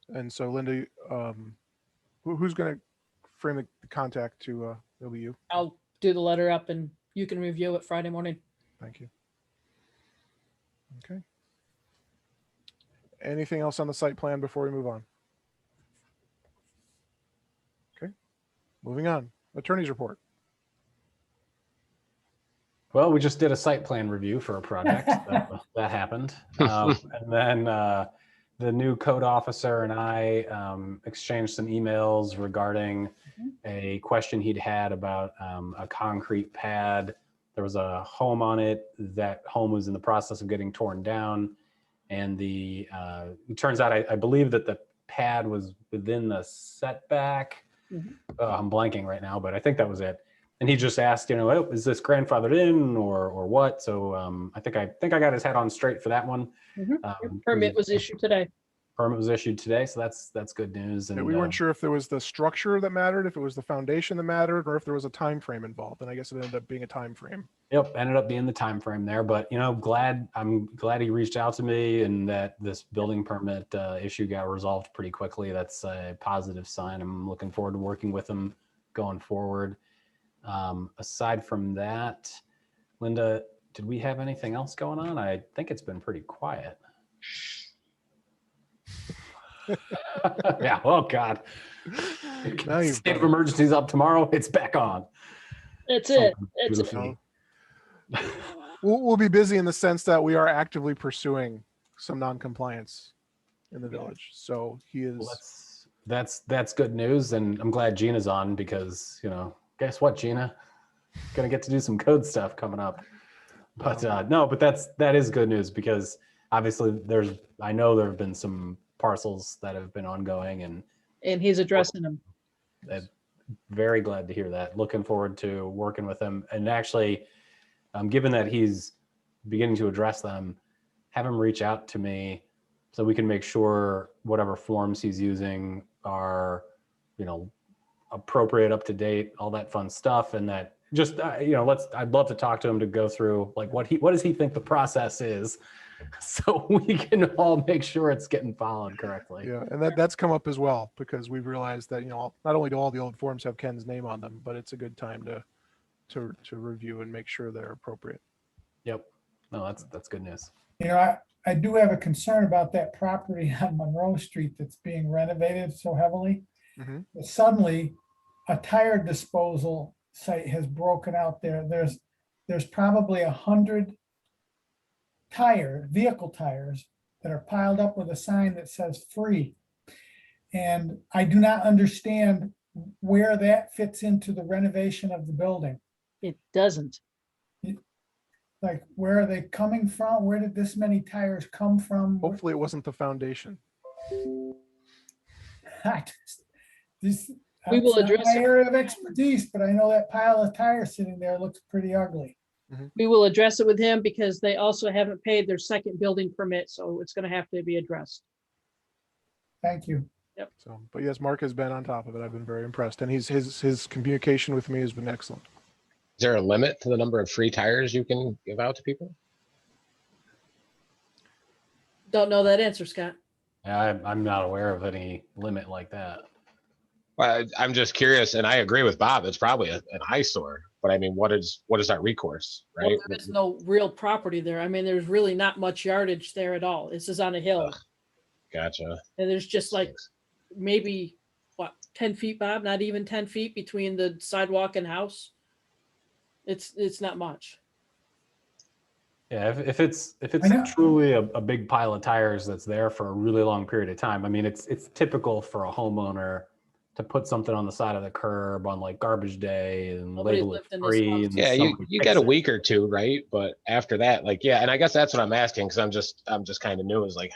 And so, Linda, who's going to frame the contact to? It'll be you. I'll do the letter up and you can review it Friday morning. Thank you. Okay. Anything else on the site plan before we move on? Okay. Moving on. Attorney's report. Well, we just did a site plan review for a project that happened, and then the new code officer and I exchanged some emails regarding a question he'd had about a concrete pad. There was a home on it. That home was in the process of getting torn down, and it turns out I believe that the pad was within the setback. I'm blanking right now, but I think that was it. And he just asked, you know, oh, is this grandfathered in or what? So I think I got his head on straight for that one. Permit was issued today. Permit was issued today, so that's good news. And We weren't sure if there was the structure that mattered, if it was the foundation that mattered, or if there was a time frame involved. And I guess it ended up being a time frame. Yep, ended up being the time frame there. But you know, I'm glad he reached out to me and that this building permit issue got resolved pretty quickly. That's a positive sign. I'm looking forward to working with him going forward. Aside from that, Linda, did we have anything else going on? I think it's been pretty quiet. Yeah. Oh God. Now you've State of done it. emergency is up tomorrow. It's back on. That's it. Something That's it. beautiful. We'll be busy in the sense that we are actively pursuing some non-compliance in the village. So he is. Well, that's good news, and I'm glad Gina's on because you know, guess what, Gina, gonna get to do some code stuff coming up. But no, but that is good news because obviously I know there have been some parcels that have been ongoing, and And he's addressing them. I'm very glad to hear that. Looking forward to working with him, and actually, given that he's beginning to address them, have him reach out to me so we can make sure whatever forms he's using are, you know, appropriate, up to date, all that fun stuff, and that just you know, I'd love to talk to him to go through like what does he think the process is, so we can all make sure it's getting followed correctly. Yeah, and that's come up as well because we've realized that, you know, not only do all the old forms have Ken's name on them, but it's a good time to review and make sure they're appropriate. Yep. No, that's good news. You know, I do have a concern about that property on Monroe Street that's being renovated so heavily. Mhm. Suddenly, a tire disposal site has broken out there. There's probably 100 vehicle tires that are piled up with a sign that says free. And I do not understand where that fits into the renovation of the building. It doesn't. Like, where are they coming from? Where did this many tires come from? Hopefully it wasn't the foundation. We will That's not address my it. area of expertise, but I know that pile of tires sitting there looks pretty ugly. We will address it with him because they also haven't paid their second building permit, so it's gonna have to be addressed. Thank you. So, but yes, Mark has been on top of it. I've been very impressed, and his communication with me has been excellent. Is there a limit to the number of free tires you can give out to people? Don't know that answer, Scott. Yeah, I'm not aware of any limit like that. Well, I'm just curious, and I agree with Bob. It's probably an eyesore, but I mean, what is our recourse, Well, right? there is no real property there. I mean, there's really not much yardage there at all. This is on a hill. Gotcha. And there's just like maybe, what, 10 feet, Bob? Not even 10 feet between the sidewalk and house. It's not much. Yeah, if it's I know. truly a big pile of tires that's there for a really long period of time, I mean, it's typical for a homeowner to put something on the side of the curb on like garbage day and Nobody label it lived in this free. house. And Yeah, you somebody you picks get a it. week or two, right? But after that, like, yeah, and I guess that's what I'm asking because I'm just kind of new. Is like,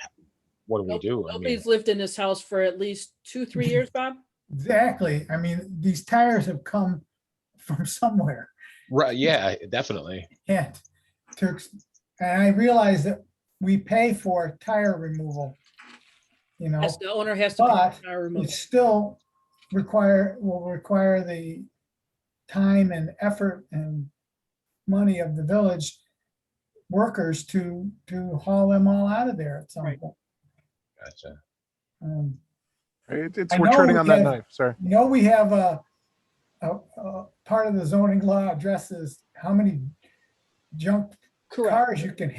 what do we do? I mean, Nobody's lived in this house for at least 2-3 years, Bob. Exactly. I mean, these tires have come from somewhere. right? Yeah, definitely. And and I realize that we pay for tire removal, you know, Yes, the owner has to pay but for tire removal. it still will require the time and effort and money of the village workers to haul them all out of there at some Right. point. Gotcha. It's I we're know turning we on that have- knife. Sorry. You know, we have a part of the zoning law addresses how many junk Correct. cars you can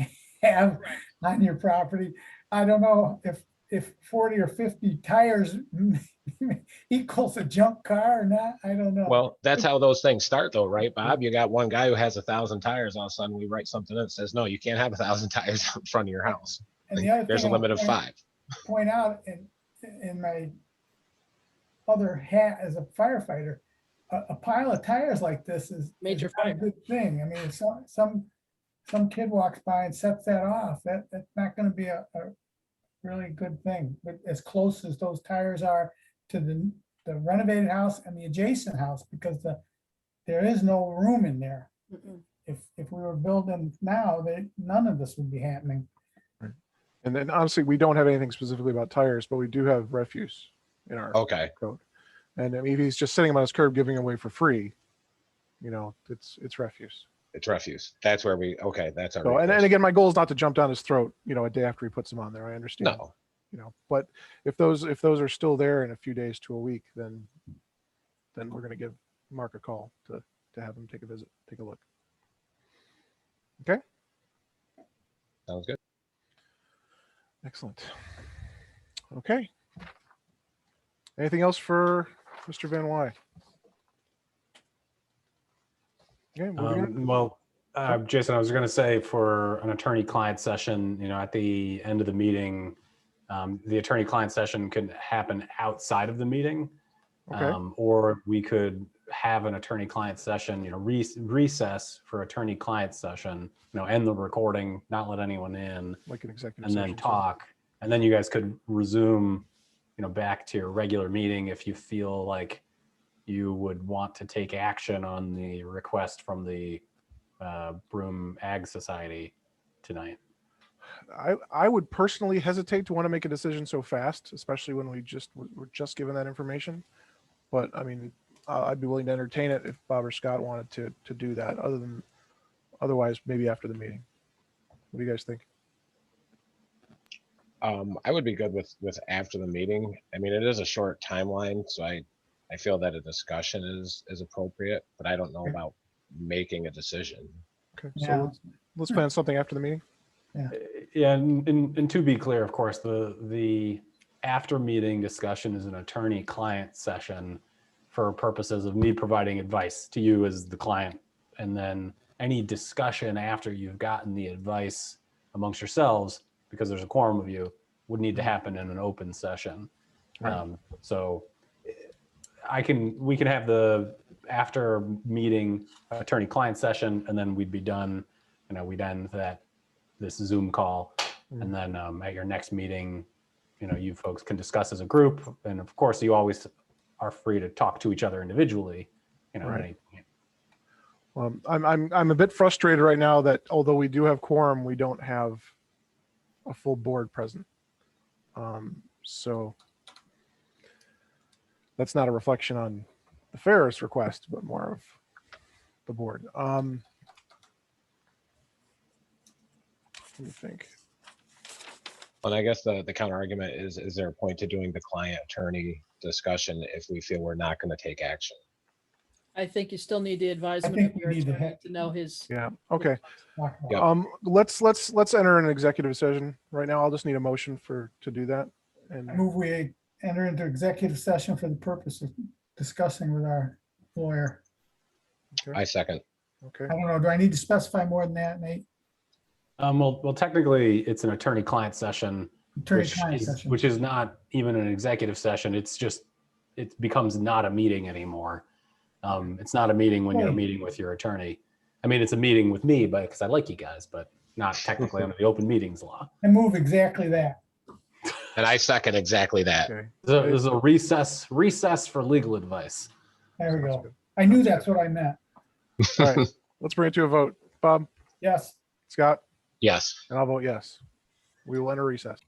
have on your property. I don't know if 40 or 50 tires equals a junk car or not. I don't know. Well, that's how those things start, though, right, Bob? You got one guy who has 1,000 tires. All of a sudden, we write something that says, no, you can't have 1,000 tires out in front of your house. And Like, the other there's a thing I'll limit of 5. point out in my other hat as a firefighter, a pile of tires like this is Major not a fire. good thing. I mean, if some kid walks by and sets that off, that's not going to be a really good thing. But as close as those tires are to the renovated house and the adjacent house, because there is no room in there. Mm-mm. If we were building now, none of this would be happening. And then honestly, we don't have anything specifically about tires, but we do have refuse in our Okay. code. And I mean, if he's just sitting them on his curb, giving away for free, it's refuse. It's refuse. That's where that's our So, and recourse. again, my goal is not to jump down his throat, a day after he puts them on there. I understand. No. But if those are still there in a few days to a week, then we're going to give Mark a call to have him take a look. Okay. Sounds good. Excellent. Okay. Anything else for Mr. Van Wy? Okay. Jason, I was going to say for an attorney-client session, at the end of the meeting, the attorney-client session could happen outside of the meeting, Okay. or we could have an attorney-client session, recess for attorney-client session, end the recording, not let anyone in, Like an executive and then session. talk, and then you guys could resume, back to your regular meeting if you feel like you would want to take action on the request from the Broome Ag Society tonight. I would personally hesitate to want to make a decision so fast, especially when we're just given that information. But I mean, I'd be willing to entertain it if Bob or Scott wanted to do that. Otherwise, maybe after the meeting. What do you guys think? I would be good with after the meeting. I mean, it is a short timeline, so I feel that a discussion is appropriate, but I don't know Okay. about making a decision. Okay, Yeah. so let's plan something after the meeting. Yeah, and to be clear, of course, the after meeting discussion is an attorney-client session for purposes of me providing advice to you as the client, and then any discussion after you've gotten the advice amongst yourselves, because there's a quorum of you, would need to happen in an open session. Right. So we can have the after meeting attorney-client session, and then we'd be done. We'd end this Zoom call, and then at your next meeting, you folks can discuss as a group, and of course, you always are free to talk to each other individually. Right. I'm a bit frustrated right now that although we do have quorum, we don't have a full board present. So that's not a reflection on the Ferris request, but more of the board. Let me think. And I guess the counter argument is there a point to doing the client attorney discussion if we feel we're not going to take action? I think you still need the advisement think of we your need to attorney have- to know his. Yeah, okay. Talk about it. Yep. Let's enter an executive session right now. I'll just need a motion to do that. I And move we enter into executive session for the purpose of discussing with our lawyer. I second. okay, I don't know, do I need to specify more than that, Nate? Well, technically, it's an attorney-client session, Attorney-client session. which is not even an executive session. It's just, it becomes not a meeting anymore. It's not a meeting when you're Right. meeting with your attorney. I mean, it's a meeting with me, but because I like you guys, but not technically under the open meetings law. I move exactly that. And I second exactly that. okay. There's a recess for legal advice. There we Sounds go. good. I knew that's what I meant. All right, let's bring it to a vote. Bob, Yes. Scott, Yes. and I'll vote yes. We will enter recess.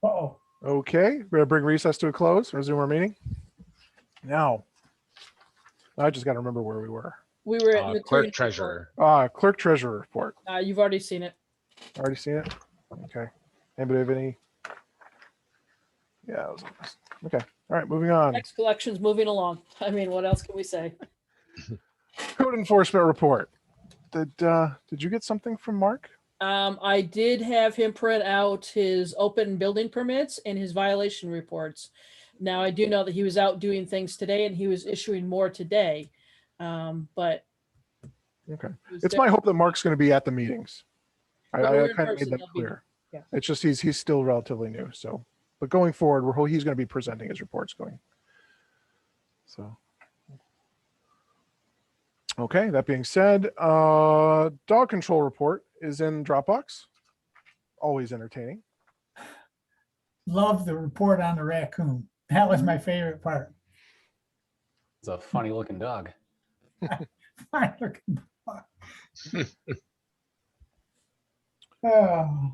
Uh-oh. Okay, we're gonna bring recess to a close, resume our meeting. Now, I just gotta remember where we were. We were at an attorney Clerk report. treasurer. Clerk treasurer report. You've already seen it. Already seen it? Okay. Anybody have any? Yeah. Okay. All right, moving on. Tax collection's moving along. I mean, what else can we say? Code enforcement report. Did you get something from Mark? I did have him print out his open building permits and his violation reports. Now, I do know that he was out doing things today and he was issuing more today. But Okay. it was It's my hope that Mark's going to be at the meetings. Well, I we're in kind of person, made that he'll be clear. there. It's just he's still relatively new. So, but going forward, he's going to be presenting his reports going. So, okay. That being said, dog control report is in Dropbox. Always entertaining. Love the report on the raccoon. That was my favorite part. It's a funny looking dog. Fine looking dog. Oh,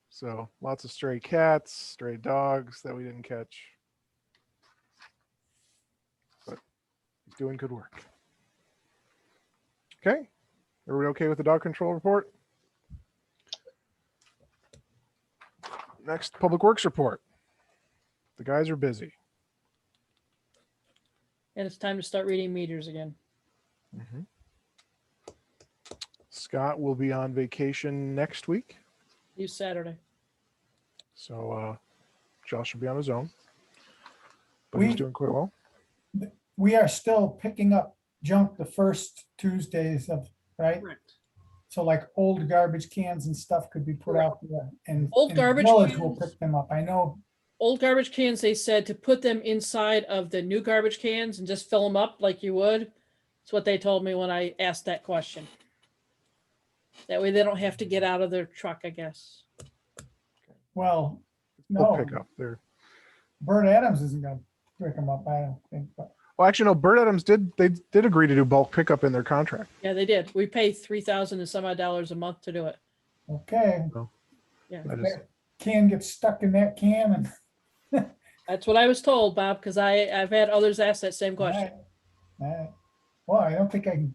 So lots of stray cats, stray dogs that we didn't catch. But he's doing good work. Okay. Are we okay with the dog control report? Next, public works report. The guys are busy. And it's time to start reading meters again. Scott will be on vacation next week. Use Saturday. So Josh will be on his own. But he's We- doing quite well. we are still picking up junk the first Tuesdays of, right? Correct. So like old garbage cans and stuff could be put out there and. Old and the garbage village will cans? pick them up. I know. Old garbage cans, they said to put them inside of the new garbage cans and just fill them up like you would. That's what they told me when I asked that question. That way they don't have to get out of their truck, I guess. Well, We'll no, pick up there. Bert Adams isn't gonna pick them up, I don't think, but Well, actually, no. Bird Adams did agree to do bulk pickup in their contract. Yeah, they did. We pay 3,000 and some odd dollars a month to do it. okay. Yeah, That is- That can get stuck in that can and. that's what I was told, Bob, because I've had others ask that same question. Alright. Well, I don't think I can,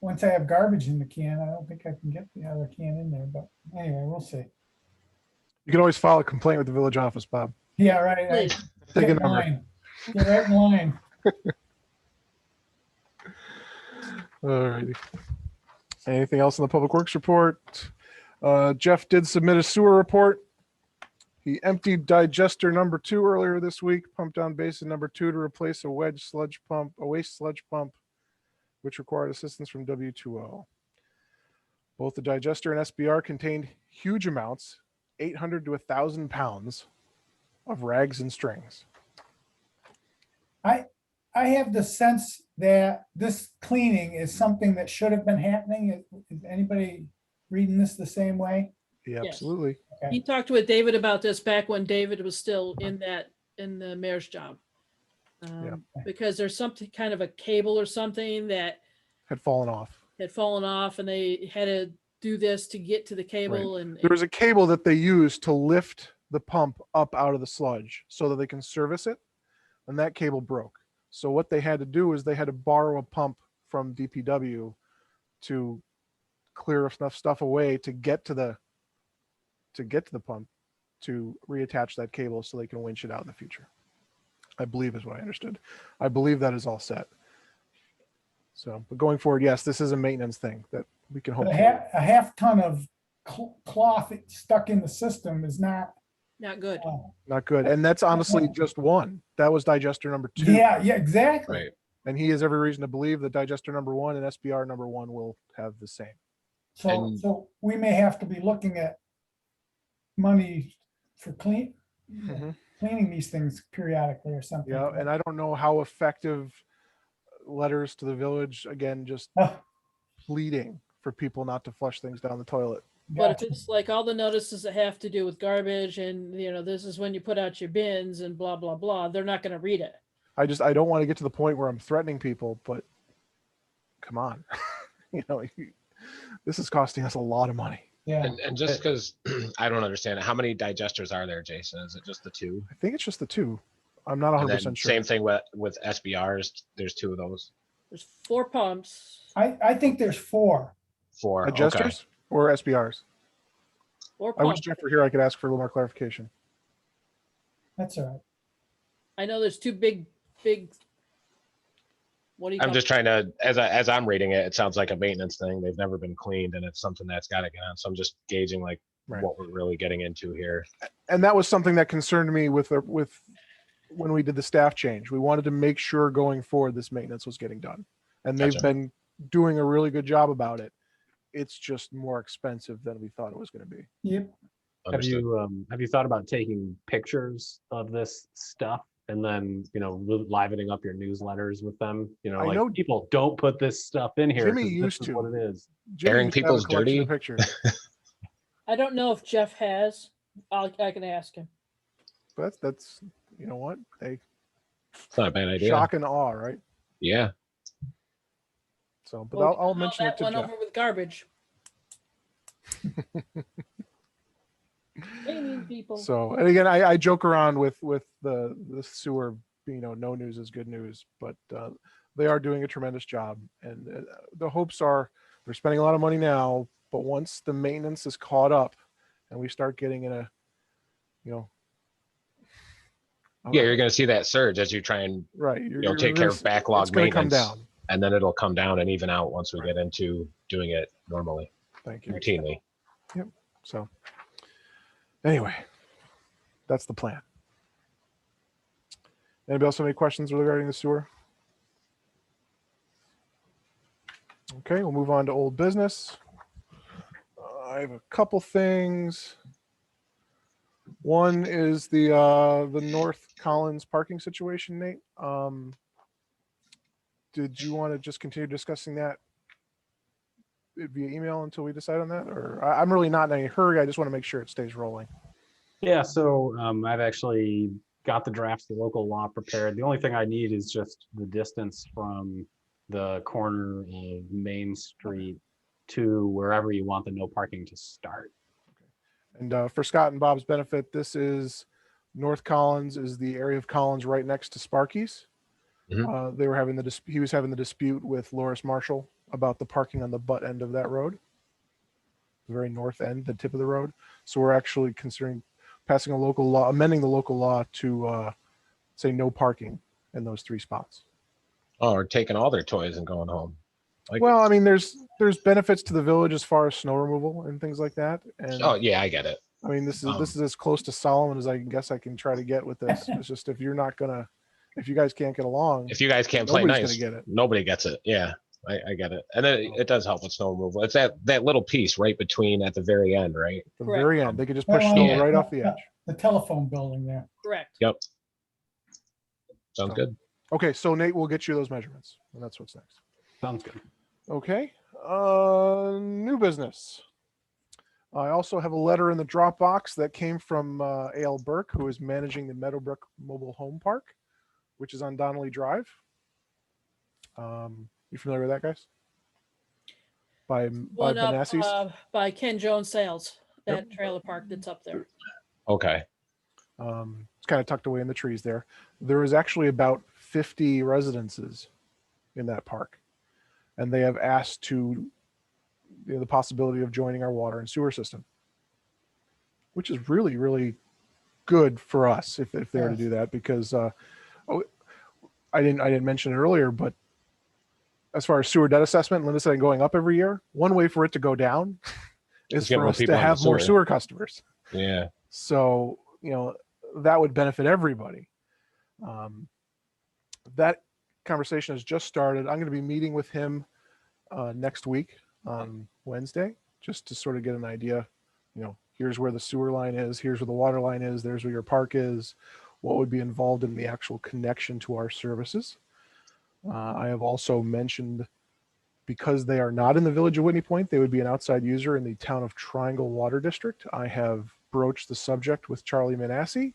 once I have garbage in the can, I don't think I can get the other can in there, but anyway, we'll see. You can always file a complaint with the village office, Bob. Yeah, right. Please. Take Get a in number. line. Get right in line. All righty. Anything else in the public works report? Jeff did submit a sewer report. He emptied digester number 2 earlier this week, pumped down basin number 2 to replace a waste sludge pump, which required assistance from W2O. Both the digester and SBR contained huge amounts, 800 to 1,000 pounds of rags and strings. I have the sense that this cleaning is something that should have been happening. Is anybody reading this the same way? Yeah, Yes. absolutely. He talked with David about this back when David was still in the mayor's job. Because there's something kind of a cable or something that Had fallen off. had fallen off and they had to do this to get to the cable and There was a cable that they used to lift the pump up out of the sludge so that they can service it, and that cable broke. So what they had to do is they had to borrow a pump from DPW to clear enough stuff away to get to the to get to the pump to reattach that cable so they can winch it out in the future. I believe is what I understood. I believe that is all set. So, but going forward, yes, this is a maintenance thing that we can But hope. a half ton of cloth stuck in the system is not. Not good. Not good. And that's honestly just one. That was digester number 2. Yeah, exactly. Right. And he has every reason to believe that digester number 1 and SBR number 1 will have the same. And- So we may have to be looking at money for Mhm. cleaning these things periodically or something. Yeah, and I don't know how effective letters to the village, again, just Oh, pleading for people not to flush things down the toilet. But if gotcha. it's like all the notices that have to do with garbage and, this is when you put out your bins and blah, blah, blah, they're not gonna read it. I don't want to get to the point where I'm threatening people, but come on. This is costing us a lot of money. Yeah, And just because I don't understand it, how many digesters are there, Jason? Is it just the 2? I think it's just the 2. I'm not And 100% then sure. same thing with SBRs. There's 2 of those. There's 4 pumps, I think there's 4. 4. Okay. Digesters or SBRs? 4 I wish pumps. Jeff were here. I could ask for a little more clarification. That's all right. I know there's 2 big, what do you call I'm just trying to, as I'm reading it, it sounds like a maintenance thing. They've never been cleaned, and it's something that's got to get on. So I'm just gauging like Right. what we're really getting into here. And that was something that concerned me with when we did the staff change. We wanted to make sure going forward this maintenance was getting done, and they've Gotcha. been doing a really good job about it. It's just more expensive than we thought it was going to be. Yep. Understood. Have you thought about taking pictures of this stuff and then livening up your newsletters with them? I Like know- people don't put this stuff in here. Jimmy 'cause this used is to. what it is. Jimmy Airing used to have a people's collection of dirty- pictures, I don't know if Jeff has. I can ask him. but that's you know what they It's not a bad idea. shock and awe, right? Yeah. So, but Well, I'll we know mention it that to went Jeff. over with garbage. Cleaning people. So, and again, I joke around with the sewer. No news is good news, but they are doing a tremendous job, and the hopes are they're spending a lot of money now, but once the maintenance is caught up, and we start getting in a, Yeah, you're going to see that surge as you try and right, take care of backlog It's going to come maintenance, down. and then it'll come down and even out once we get into doing it normally, Thank you. routinely. So, anyway, that's the plan. Anybody else have any questions regarding the sewer? Okay, we'll move on to old business. I have a couple things. One is the North Collins parking situation, Nate. Did you want to just continue discussing that via email until we decide on that? Or I'm really not in any hurry. I just want to make sure it stays rolling. Yeah, so I've actually got the drafts of the local law prepared. The only thing I need is just the distance from the corner of Main Street to wherever you want the no parking to start. And for Scott and Bob's benefit, this is North Collins is the area of Collins right next to Sparky's. They were having he was having the dispute with Loris Marshall about the parking on the butt end of that road, the very north end, the tip of the road. So we're actually considering passing a local law, amending the local law to say no parking in those 3 spots. Oh, or taking all their toys and going home. Well, I mean, there's benefits to the village as far as snow removal and things like that. And Oh yeah, I get it. I mean, this is as close to Solomon as I guess I can try to get with this. It's just if you guys can't get along, If you guys can't play nobody's nice, gonna get it. nobody gets it. Yeah, I get it. And then it does help with snow removal. It's that little piece right between at the very end, right? at the Correct. very end, they could just push Well, snow yeah. right off the edge. The telephone building there. Correct. Yep. Sounds So- good. Okay, so Nate will get you those measurements, and that's what's next. Sounds good. Okay, new business. I also have a letter in the Dropbox that came from A.L. Burke, who is managing the Meadowbrook Mobile Home Park, which is on Donnelly Drive. You familiar with that, guys? By One up Manassas? by Ken Jones Sales, Yep. that trailer park that's up there. Okay. It's kind of tucked away in the trees there. There is actually about 50 residences in that park, and they have asked to the possibility of joining our water and sewer system. which is really, really good for us if they were to Yes. do that, because I didn't mention it earlier, but as far as sewer debt assessment, Linda said going up every year, one way for it to go down is Just get for more us to people on the have more sewer. sewer customers. Yeah. So, that would benefit everybody. That conversation has just started. I'm going to be meeting with him next week on Wednesday, just to sort of get an idea. Here's where the sewer line is, here's where the water line is, there's where your park is, what would be involved in the actual connection to our services. I have also mentioned, because they are not in the village of Whitney Point, they would be an outside user in the town of Triangle Water District. I have broached the subject with Charlie Manassi.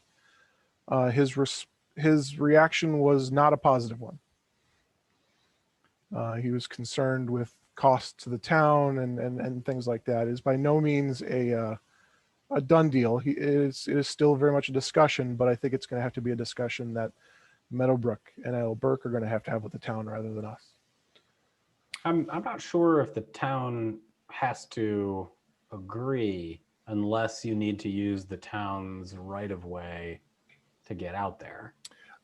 His reaction was not a positive one. He was concerned with costs to the town and things like that. It is by no means a done deal. It is still very much a discussion, but I think it's going to have to be a discussion that Meadowbrook and Isle Burke are going to have with the town rather than us. I'm not sure if the town has to agree unless you need to use the town's right of way to get out there.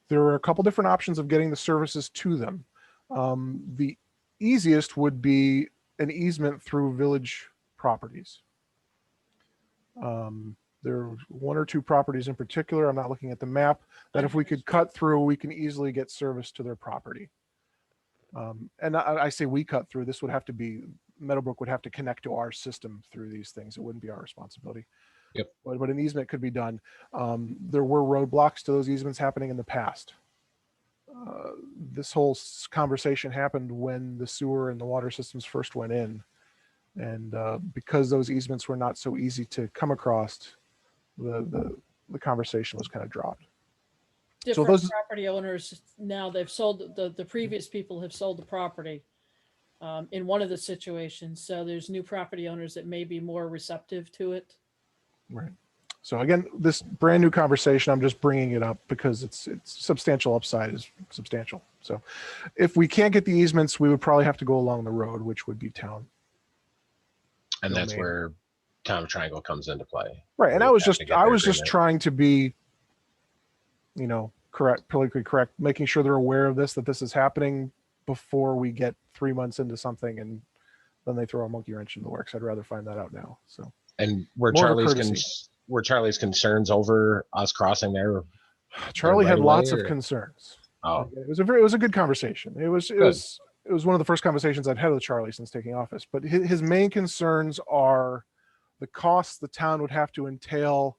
There are a couple different options of getting the services to them. The easiest would be an easement through village properties. There are one or two properties in particular, I'm not looking at the map, that if we could cut through, we can easily get service to their property. And I say we cut through, this would have to be, Meadowbrook would have to connect to our system through these things. It wouldn't be our responsibility. Yep. But an easement could be done. There were roadblocks to those easements happening in the past. This whole conversation happened when the sewer and the water systems first went in. And because those easements were not so easy to come across, the conversation was kind of dropped. Different those- property owners, now they've sold, the previous people have sold the property in one of the situations. So there's new property owners that may be more receptive to it. Right. So again, this brand new conversation, I'm just bringing it up because it's substantial upside is substantial. So if we can't get the easements, we would probably have to go along the road, which would be town. And that's Domain. where Town of Triangle comes into play. Right. And We I was have to just, get I their was just agreement. trying to be, correct, politically correct, making sure they're aware of this, that this is happening before we get 3 months into something and then they throw a monkey wrench in the works. I'd rather find that out now. So And were More of a Charlie's concerns over us crossing there? Charlie had right lots away, of or- concerns. Oh, It was a good conversation. It was one of the first conversations I've had with Charlie since taking office. But his main concerns are the costs the town would have to entail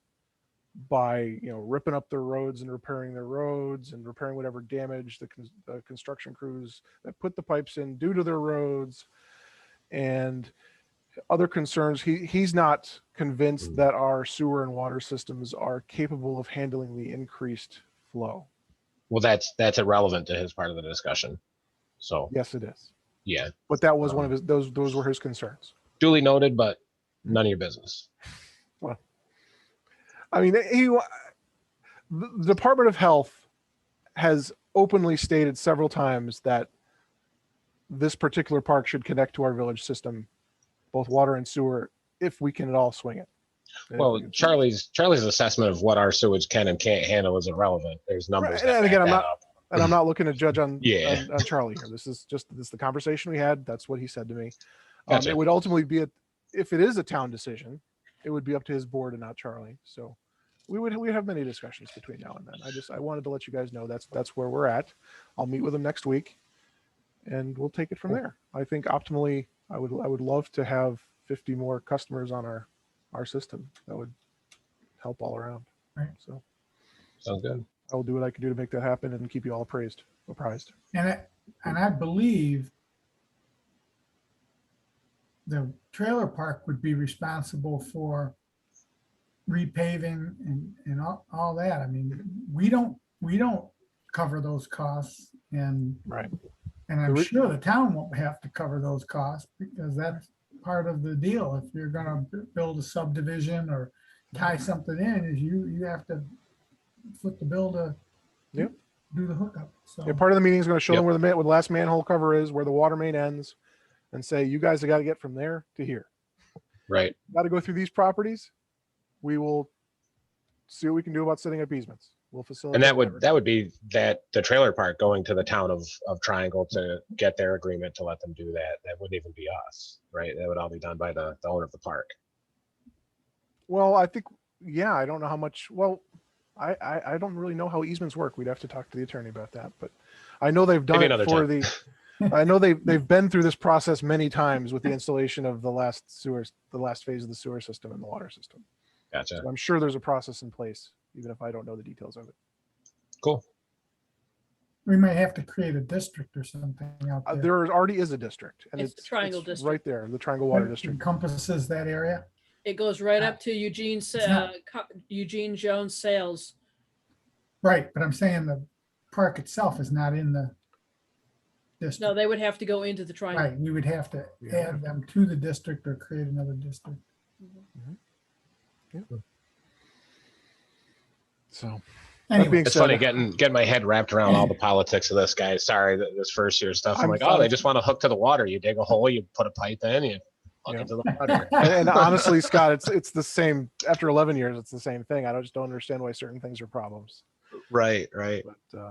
by ripping up their roads and repairing their roads and repairing whatever damage the construction crews that put the pipes in due to their roads, and other concerns. He's not convinced that our sewer and water systems are capable of handling the increased flow. well, that's irrelevant to his part of the discussion. So Yes, it is. yeah, But that was one of his, those were his concerns. duly noted, but none of your business. I mean, the Department of Health has openly stated several times that this particular park should connect to our village system, both water and sewer, if we can at all swing it. And if Well, we can- Charlie's assessment of what our sewage can and can't handle is irrelevant. There's numbers. Right, that and again, back I'm that not- up. and I'm not looking to judge on, Yeah. on Charlie here. This is the conversation we had. That's what he said to me. Gotcha. It would ultimately be, if it is a town decision, it would be up to his board and not Charlie. So we have many discussions between now and then. I wanted to let you guys know that's where we're at. I'll meet with him next week and we'll take it from there. I think optimally, I would love to have 50 more customers on our system. That would help all around. Right. So Sounds good. I will do what I can do to make that happen and keep you all apprised. And I believe the trailer park would be responsible for repaving and all that. I mean, we don't cover those costs, and Right. I'm The re- sure the town won't have to cover those costs because that's part of the deal. If you're gonna build a subdivision or tie something in, is you have to foot the bill to Yep. do the hookup. So Yeah, part of the meeting is going to show them Yep. where the last manhole cover is, where the water main ends, and say, you guys have got to get from there to here. Right. Got to go through these properties. We will see what we can do about setting up easements. We'll facilitate. And that whatever. would be that the trailer park going to the town of Triangle to get their agreement to let them do that. That wouldn't even be us, right? That would all be done by the owner of the park. Well, I think, yeah, I don't know how much, well, I don't really know how easements work. We'd have to talk to the attorney about that, but I know they've done Maybe it another for time. I know they've been through this process many times with the installation of the last phase of the sewer system and the water system. Gotcha. So I'm sure there's a process in place, even if I don't know the details of it. Cool. We might have to create a district or something out there. There already is a district, and It's the Triangle District. right there, the Triangle Water That District. encompasses that area. It goes right up to Eugene, It's not- Eugene Jones Sales. Right, but I'm saying the park itself is not in the No, district. they would have to go into the triangle. Right, we would have to Yeah. add them to the district or create another district. So that Anyway, being It's said, funny getting my head wrapped around all the politics of this, guys. Sorry, this first year stuff. I'm I'm like, fine. oh, they just want to hook to the water. You dig a hole, you put a pipe in, you plug Yeah. into the water. and honestly, Scott, it's the same. After 11 years, it's the same thing. I just don't understand why certain things are problems. Right. But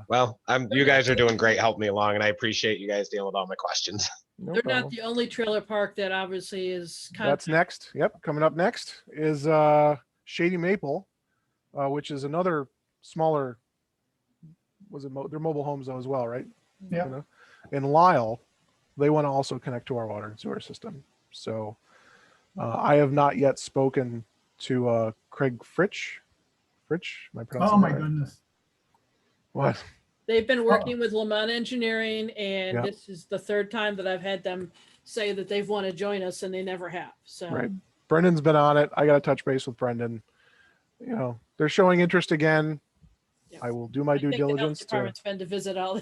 Well, you guys are doing great, helping me along, and I appreciate you guys dealing with all my questions. no They're problem. not the only trailer park that obviously is kind That's next. Yep, coming up next is Shady Maple, which is another smaller. They're mobile homes though as well, right? Yep. You know? In Lyle, they want to also connect to our water and sewer system. So I have not yet spoken to Craig Fritsch. Fritsch, am I pronouncing oh my that right? goodness. What? They've been working with Lamont Engineering, and Yeah. this is the third time that I've had them say that they've want to join us, and they never have. So Right. Brendan's been on it. I got to touch base with Brendan. You know, they're showing interest again. yeah. I will do my I due think the health diligence to. department's been to visit all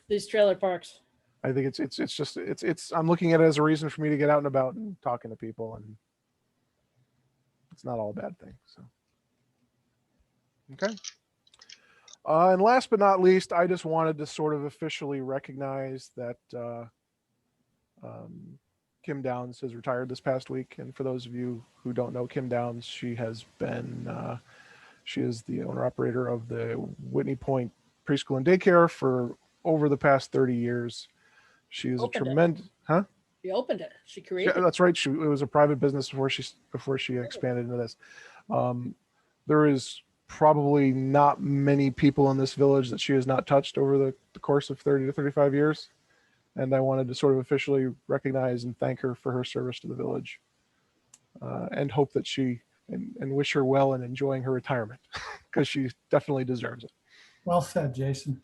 these trailer parks. I think it's I'm looking at it as a reason for me to get out and about and talking to people, and it's not all a bad thing. So, okay. And last but not least, I just wanted to sort of officially recognize that Kim Downs has retired this past week. And for those of you who don't know Kim Downs, she has been she is the owner operator of the Whitney Point Preschool and Daycare for over the past 30 years. She is Opened a it. tremendous, huh? She opened it. She Yeah, created it. that's right. It was a private business before she expanded into this. There is probably not many people in this village that she has not touched over the course of 30 to 35 years. And I wanted to sort of officially recognize and thank her for her service to the village, and hope that and wish her well in enjoying her retirement, because she definitely deserves it. Well said, Jason.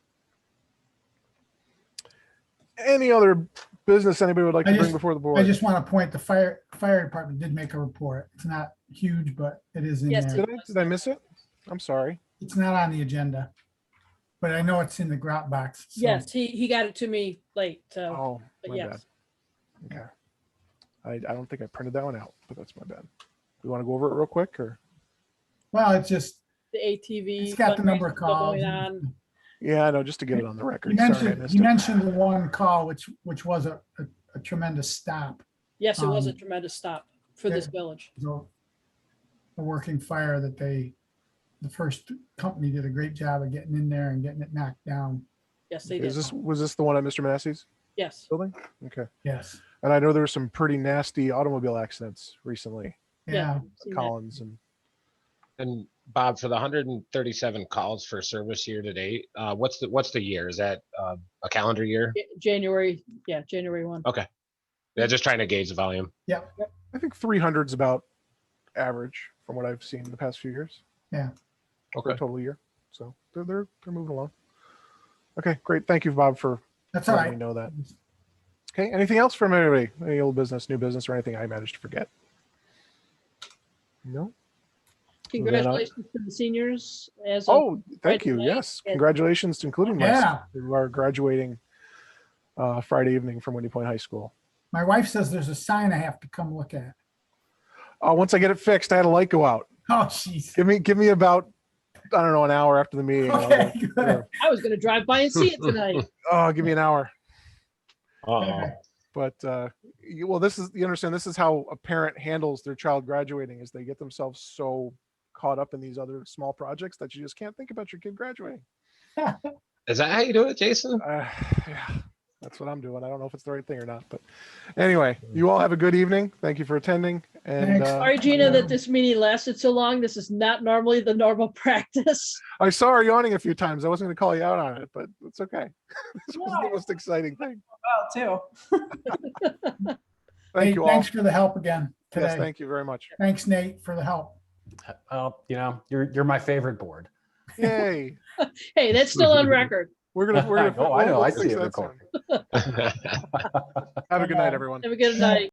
Any other business anybody would like I to bring just- before the I board? just want to point, the fire department did make a report. It's not huge, but it is in Yes, there. Did I miss it? I'm sorry. It's not on the agenda, but I know it's in the grout box. so- Yes, he got it to me late. So, Oh, but my yes. bad. Okay. I don't think I printed that one out, but that's my bad. We want to go over it real quick, or? Well, it's just, The ATV. it's got the number of fundraiser still calls. going on. Yeah, I know, just to get it on the record. He Sorry, I mentioned, missed he it. mentioned the one call, which was a tremendous stop. Yes, it was a Um, tremendous stop for this yeah. village. So a working fire that the first company did a great job of getting in there and getting it knocked down. Yes, they did. Was this the one at Mr. Massey's Yes. building? Okay. Yes. And I know there were some pretty nasty automobile accidents recently, Yeah. I've seen that. Collins, and And Bob, for the 137 calls for service year to date, what's the year? Is that a calendar year? January 1. Okay. Yeah, just trying to gauge the volume. I think 300 is about average from what I've seen in the past few years. For a Okay. total year. So they're moving along. Okay, great. Thank you, Bob, for That's all letting right. me know that. Okay, anything else from anybody? Any old business, new business, or anything I managed to forget? No? Congratulations to the seniors as of Oh, thank you. tonight. Yes, congratulations to including my Yeah. son, who are graduating Friday evening from Whitney Point High School. My wife says there's a sign I have to come look at. Once I get it fixed, I had a light go out. Oh, jeez. Give me about, I don't know, an hour after the meeting. and I'll Okay, go- good. yeah. I was going to drive by and see it tonight. Oh, give me an hour. Uh-oh. But you understand this is how a parent handles their child graduating, is they get themselves so caught up in these other small projects that you just can't think about your kid graduating. Is that how you do it, Jason? Yeah, that's what I'm doing. I don't know if it's the right thing or not, but anyway, you all have a good evening. Thank you for attending. And Thanks. Sorry, Gina, that this meeting lasted so long. This is not normally the normal practice. I saw her yawning a few times. I wasn't going to call you out on it, but it's okay. This was the No. most exciting thing. Well, too. Thank Hey, you all. thanks for the help again Yes, today. thank you very much. Thanks, Nate, for the help. Well, you're my favorite board. Yay. Hey, that's still on record. We're gonna Oh, I know, I we'll see fix it that recorded. soon. Have a good night, everyone. Have a good night.